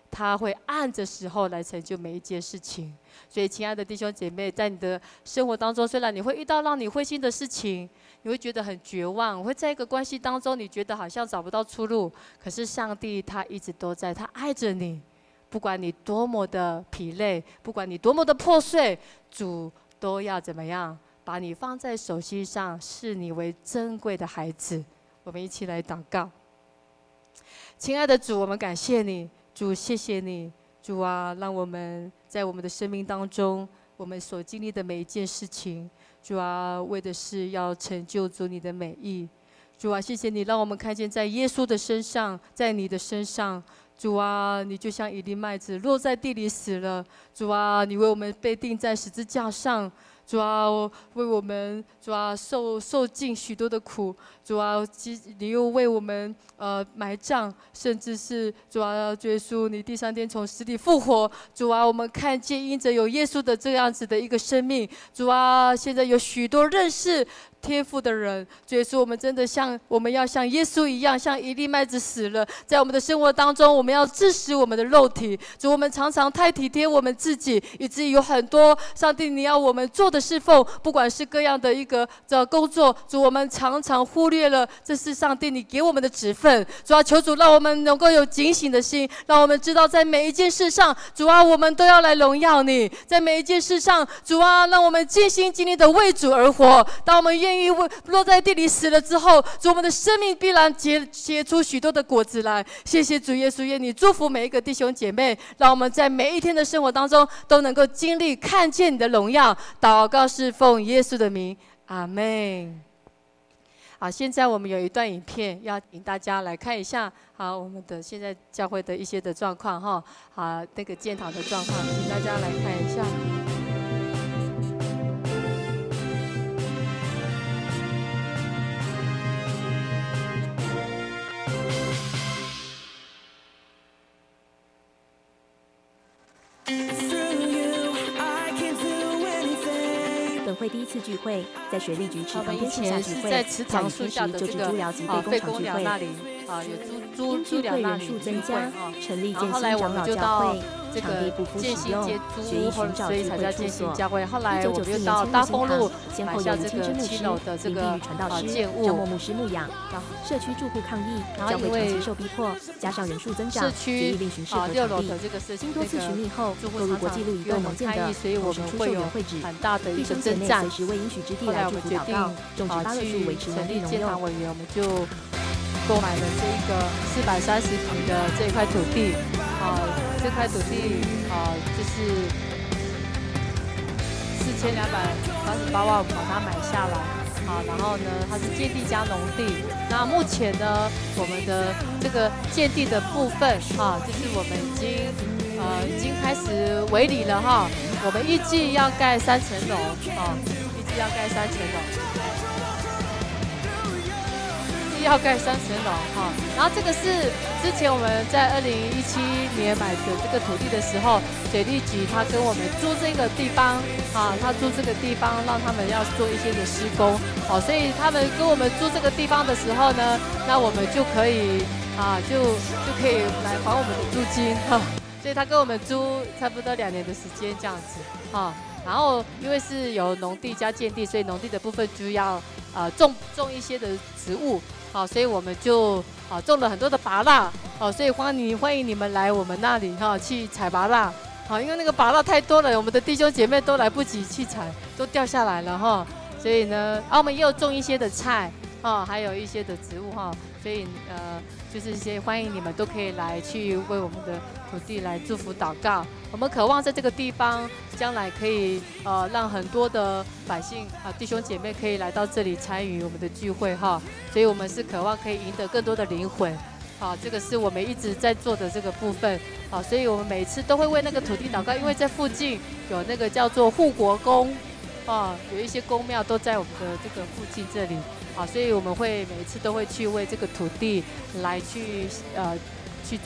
他会按着时候来成就每一件事情。所以亲爱的弟兄姐妹，在你的生活当中，虽然你会遇到让你灰心的事情，你会觉得很绝望，会在一个关系当中你觉得好像找不到出路，可是上帝他一直都在，他爱着你，不管你多么的疲累，不管你多么的破碎，主都要怎么样把你放在手心上，视你为珍贵的孩子。我们一起来祷告。亲爱的主，我们感谢你，主，谢谢你，主啊，让我们在我们的生命当中，我们所经历的每一件事情，主啊，为的是要成就主你的美意。主啊，谢谢你让我们看见在耶稣的身上，在你的身上，主啊，你就像一粒麦子落在地里死了，主啊，你为我们被钉在十字架上，主啊，为我们，主啊，受尽许多的苦，主啊，你又为我们埋葬，甚至是主啊，耶稣，你第3天从死里复活，主啊，我们看见因着有耶稣的这样子的一个生命，主啊，现在有许多认识天父的人，主耶稣，我们真的我们要像耶稣一样，像一粒麦子死了，在我们的生活当中，我们要致死我们的肉体。主，我们常常太体贴我们自己，以至于有很多上帝你要我们做的侍奉，不管是各样的一个工作，主，我们常常忽略了这是上帝你给我们的职分。主啊，求主让我们能够有警醒的心，让我们知道在每一件事上，主啊，我们都要来荣耀你。在每一件事上，主啊，让我们尽心尽力的为主而活。当我们愿意落在地里死了之后，主，我们的生命必然结出许多的果子来。谢谢主耶稣，愿你祝福每一个弟兄姐妹，让我们在每一天的生活当中都能够经历看见你的荣耀。祷告是奉耶稣的名，阿们。好，现在我们有一段影片要请大家来看一下，好，我们的现在教会的一些的状况好，那个建堂的状况，请大家来看一下。本会第一次聚会在学历局池塘边线下聚会，在池塘树下的这个废公寮那里。有租两那里聚会啊，然后后来我们就到这个建新街租，所以才叫建新教会。后来我们又到大丰路买下这个7楼的这个建物。牧师牧养，社区住户抗议，然后因为受逼迫，加上人数增长，社区6楼的这个经多次询议后，落入国际路移动能见的，所以我们会有很大的一个征战。随时为应许之地来祝福祷告，种植芭乐树维持成立建堂委员，我们就购买了这一个430平的这一块土地，这块土地就是4288万，我们把它买下来，然后呢，它是建地加农地。那目前呢，我们的这个建地的部分，就是我们已经开始围理了哈，我们预计要盖3层楼，预计要盖3层楼。要盖3层楼哈，然后这个是之前我们在2017年买的这个土地的时候，水利局他跟我们租这个地方他租这个地方让他们要做一些的施工，所以他们跟我们租这个地方的时候呢，那我们就可以就可以来还我们的租金所以他跟我们租差不多2年的时间这样子然后因为是有农地加建地，所以农地的部分就要种一些的植物。所以我们就种了很多的芭乐所以欢迎你们来我们那里去采芭乐因为那个芭乐太多了，我们的弟兄姐妹都来不及去采，都掉下来了所以呢，我们也有种一些的菜还有一些的植物所以就是一些欢迎你们都可以来去为我们的土地来祝福祷告。我们渴望在这个地方将来可以让很多的百姓弟兄姐妹可以来到这里参与我们的聚会所以我们是渴望可以赢得更多的灵魂这个是我们一直在做的这个部分所以我们每次都会为那个土地祷告，因为在附近有那个叫做护国宫有一些宫庙都在我们的这个附近这里所以我们会每一次都会去为这个土地来去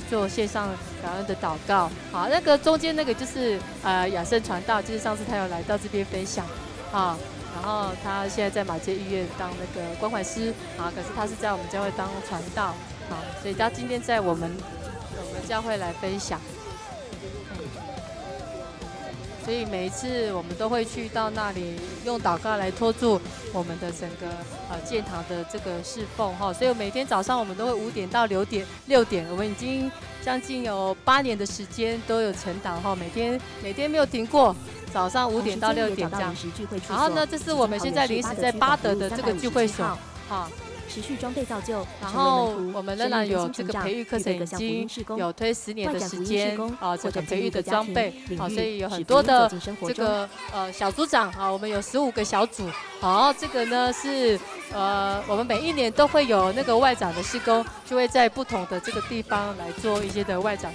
做线上感恩的祷告那个中间那个就是雅圣传道，就是上次他有来到这边分享然后他现在在马偕医院当那个关怀师可是他是在我们教会当传道所以他今天在我们教会来分享所以每一次我们都会去到那里用祷告来托住我们的整个建堂的这个侍奉所以每天早上我们都会5点到6点，我们已经将近有8年的时间都有晨祷每天没有停过，早上5点到6点这样。然后呢，这是我们现在临时在巴德的这个聚会所持续装备造就，然后我们仍然有这个培育课程，已经有推10年的时间这个培育的装备所以有很多的这个小组长我们有15个小组这个呢是我们每1年都会有那个外长的事工，就会在不同的这个地方来做一些的外长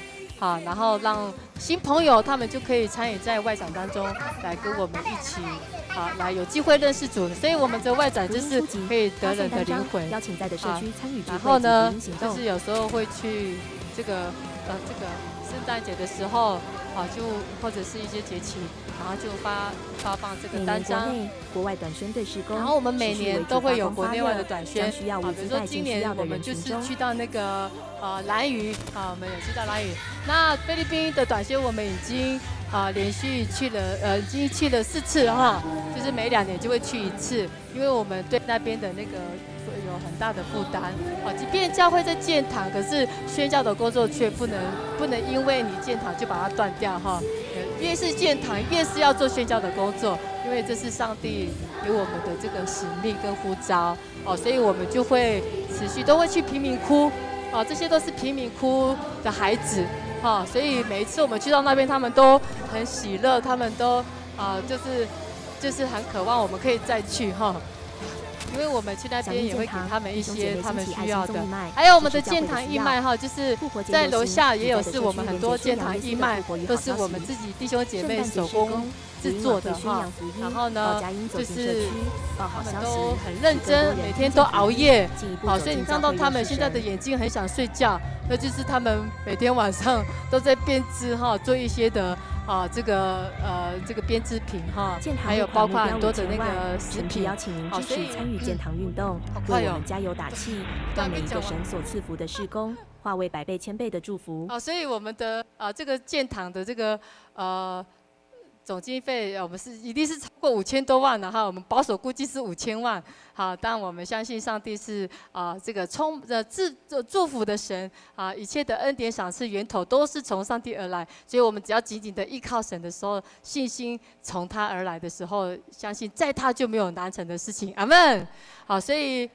然后让新朋友他们就可以参与在外长当中，来跟我们一起来有机会认识主，所以我们的外长就是可以得人的灵魂。邀请在的社区参与聚会，然后呢，就是有时候会去这个圣诞节的时候就或者是一些节期，然后就发放这个单张。国外短宣队施工，然后我们每年都会有国内外的短宣比如说今年我们就是去到那个兰屿我们有去到兰屿。那菲律宾的短宣我们已经连续去了已经去了4次就是每2年就会去1次，因为我们对那边的那个有很大的负担即便教会在建堂，可是宣教的工作却不能因为你建堂就把它断掉越是建堂越是要做宣教的工作，因为这是上帝给我们的这个使命跟呼召所以我们就会持续都会去贫民窟这些都是贫民窟的孩子所以每一次我们去到那边，他们都很喜乐，他们都就是很渴望我们可以再去因为我们去那边也会给他们一些他们需要的，还有我们的建堂义卖就是在楼下也有，是我们很多建堂义卖都是我们自己弟兄姐妹手工制作的哈。然后呢，就是他们都很认真，每天都熬夜。好，所以你看到他们现在的眼睛很想睡觉，那就是他们每天晚上都在编织哈，做一些的这个编织品哈，还有包括很多的那个食品。邀请您支持参与建堂运动，为我们加油打气，让每一个神所赐福的事工化为百倍千倍的祝福。好，所以我们的这个建堂的这个总经费，我们一定是超过5000多万的哈，我们保守估计是5000万。好，但我们相信上帝是这个祝福的神一切的恩典赏赐源头都是从上帝而来，所以我们只要紧紧的依靠神的时候，信心从他而来的时候，相信在他就没有难成的事情。阿们。好，所以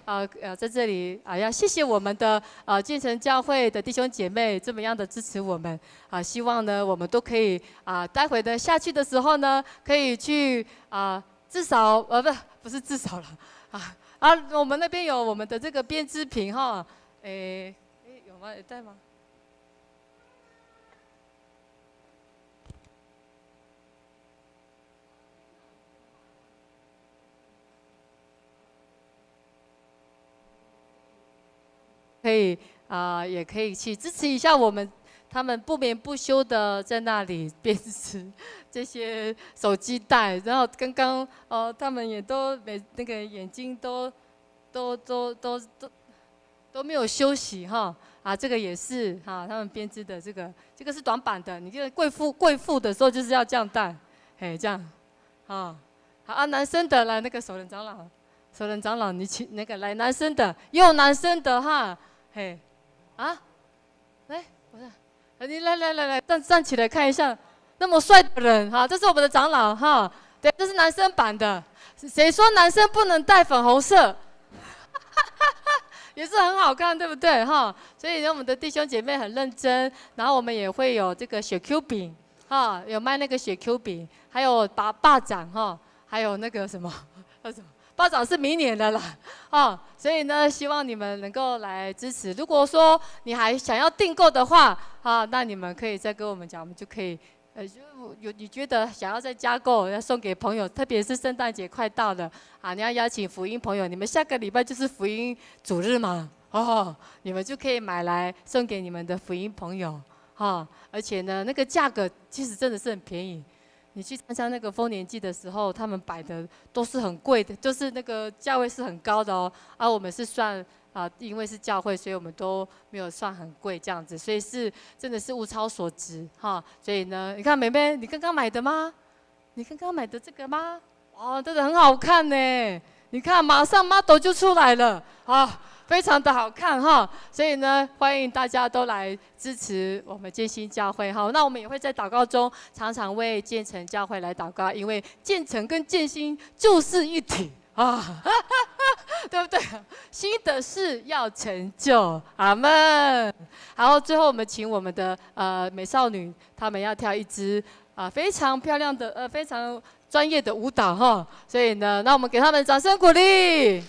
在这里要谢谢我们的建成教会的弟兄姐妹这么样的支持我们希望呢我们都可以待会的下去的时候呢，可以去至少不是至少了我们那边有我们的这个编织品哈，有吗？有带吗？可以也可以去支持一下我们，他们不眠不休的在那里编织这些手机袋，然后刚刚他们也都那个眼睛都没有休息哈这个也是他们编织的这个是短版的，你这个贵妇的时候就是要这样戴，这样好男生的来那个首人长老你请那个来男生的也有男生的哈。来，不是，你来，站起来看一下，那么帅的人哈，这是我们的长老哈，对，这是男生版的。谁说男生不能戴粉红色？也是很好看，对不对哈？所以呢，我们的弟兄姐妹很认真，然后我们也会有这个雪 Q 饼哈，有卖那个雪 Q 饼，还有霸掌哈，还有那个什么，霸掌是明年的啦，所以呢，希望你们能够来支持。如果说你还想要订购的话，那你们可以再跟我们讲，我们就可以，你觉得想要再加购，要送给朋友，特别是圣诞节快到了，你要邀请福音朋友，你们下个礼拜就是福音主日嘛，你们就可以买来送给你们的福音朋友，而且呢，那个价格其实真的是很便宜。你去参加那个丰年祭的时候，他们摆的都是很贵的，就是那个价位是很高的哦。我们是算因为是教会，所以我们都没有算很贵这样子，所以是真的是物超所值哈。所以呢，你看妹妹，你刚刚买的吗？你刚刚买的这个吗？哇，真的很好看呢！你看，马上 model 就出来了非常的好看哈，所以呢，欢迎大家都来支持我们建新教会哈。那我们也会在祷告中常常为建成教会来祷告，因为建成跟建新就是一体对不对？新的事要成就，阿们。然后最后我们请我们的美少女，她们要跳一支非常漂亮的非常专业的舞蹈哈，所以呢，那我们给她们掌声鼓励。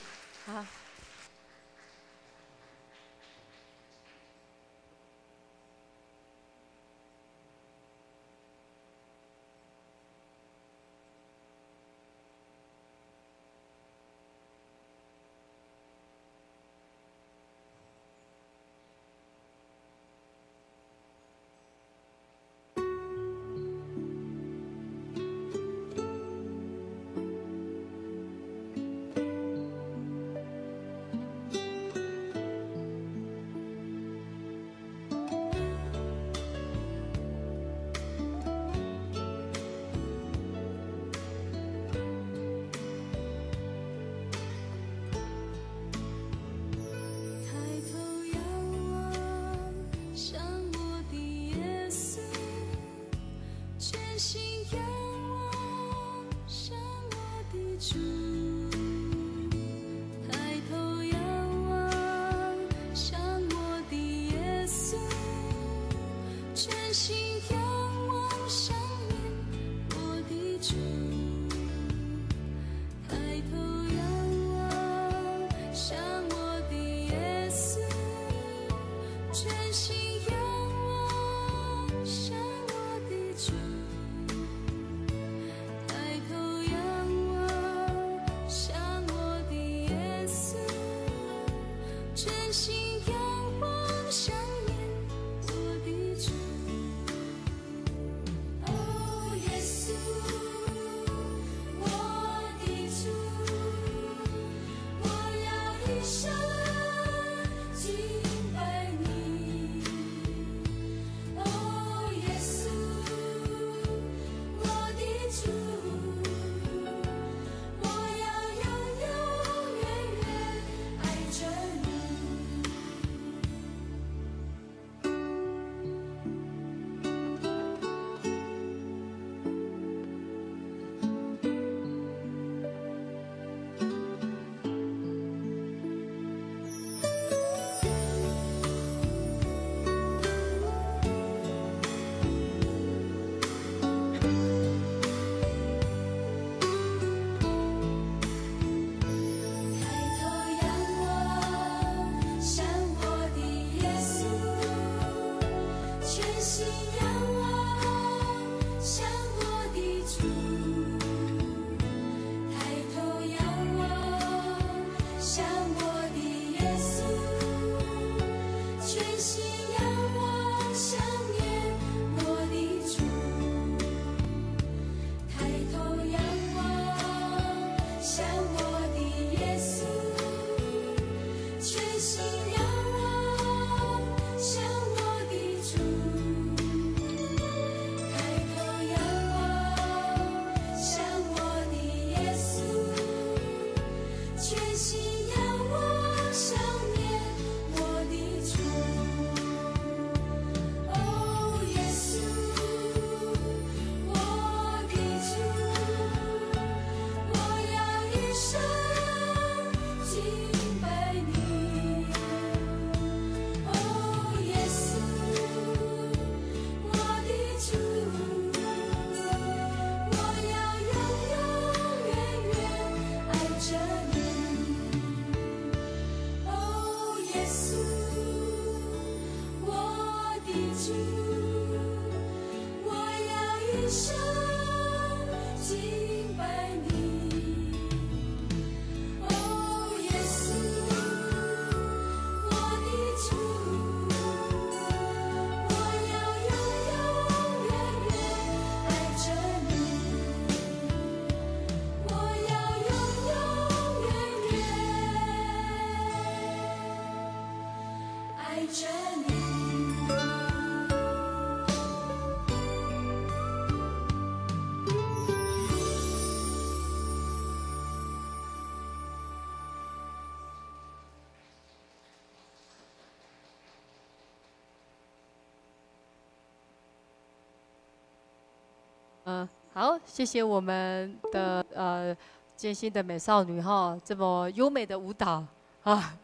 好，谢谢我们的艰辛的美少女哈，这么优美的舞蹈啊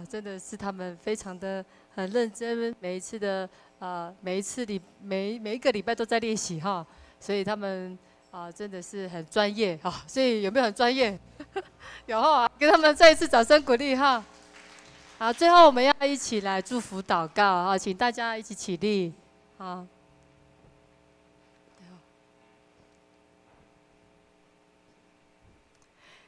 真的是他们非常的很认真，每一个礼拜都在练习哈，所以他们真的是很专业哈，所以有没有很专业？有哈，给他们再一次掌声鼓励哈。好，最后我们要一起来祝福祷告啊，请大家一起起立好。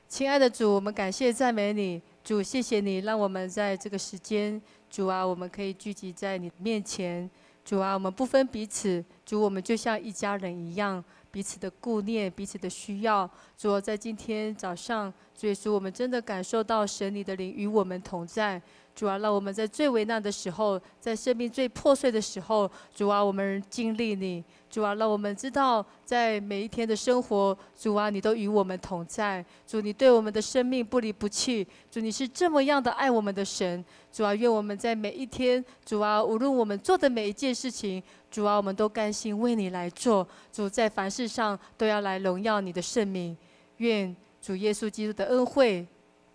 亲爱的主，我们感谢赞美你，主，谢谢你让我们在这个时间，主啊，我们可以聚集在你面前，主啊，我们不分彼此，主，我们就像一家人一样，彼此的顾念，彼此的需要。主啊，在今天早上，主耶稣，我们真的感受到神你的灵与我们同在。主啊，让我们在最危难的时候，在生命最破碎的时候，主啊，我们经历你。主啊，让我们知道，在每一天的生活，主啊，你都与我们同在。主，你对我们的生命不离不弃。主，你是这么样的爱我们的神。主啊，愿我们在每一天，主啊，无论我们做的每一件事情，主啊，我们都甘心为你来做。主，在凡事上都要来荣耀你的圣名。愿主耶稣基督的恩惠、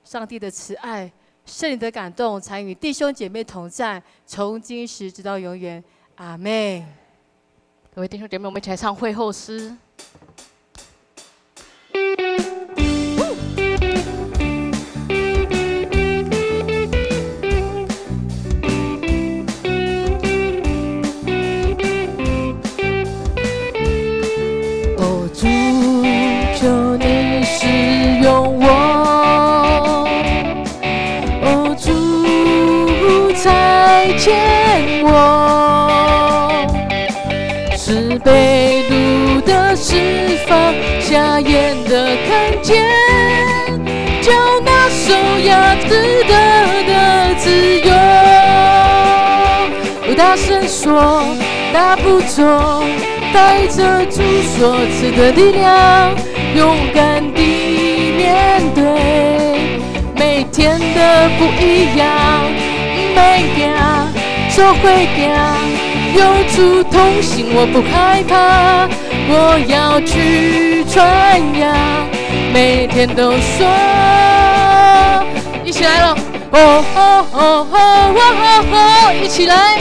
上帝的慈爱、圣灵的感动，常与弟兄姐妹同在，从今时直到永远。阿们。各位弟兄姐妹，我们一起来唱会后诗。哦，主，求你使用我，哦，主，差遣我。是被掳的释放，瞎眼的看见，叫那受压制的自由。我大声说，大不中，带着主所赐的力量，勇敢地面对每天的不一样，每行就会行。有主同行，我不害怕，我要去传扬，每天都说，一起来了，哦哦哦哦哦哦，一起来，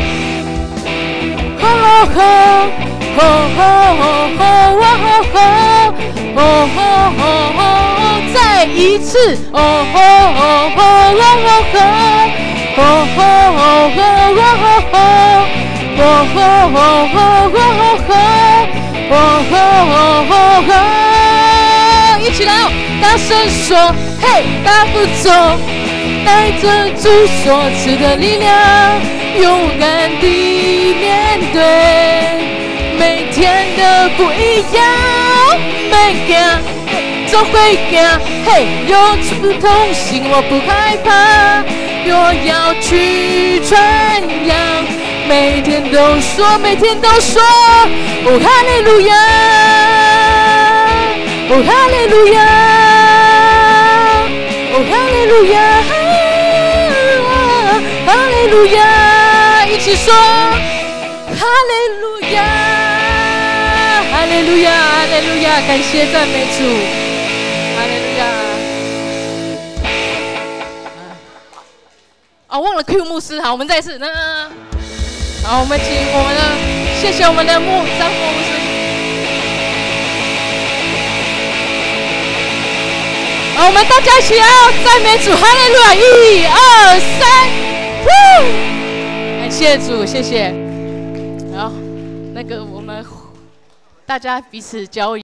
哦哦哦哦哦哦哦哦哦哦，再一次，哦哦哦哦哦哦哦哦哦哦。哦吼哦吼哦吼哦吼哦，一起来哦！大声说，嘿，大不走，带着主所赐的力量，勇敢地面对每天的不一样，每行就会行，嘿，有主同行，我不害怕，我要去传扬。每天都说，每天都说，哦哈利路亚，哦哈利路亚，哦哈利路亚，哈利路亚，一起说，哈利路亚，哈利路亚，哈利路亚，感谢赞美主，哈利路亚。忘了 Q 牧师，好，我们再一次，好，我们请我们的，谢谢我们的张牧师。好，我们大家一起来赞美主，哈利路亚！1、2、3，感谢主，谢谢。好，我们大家彼此交流。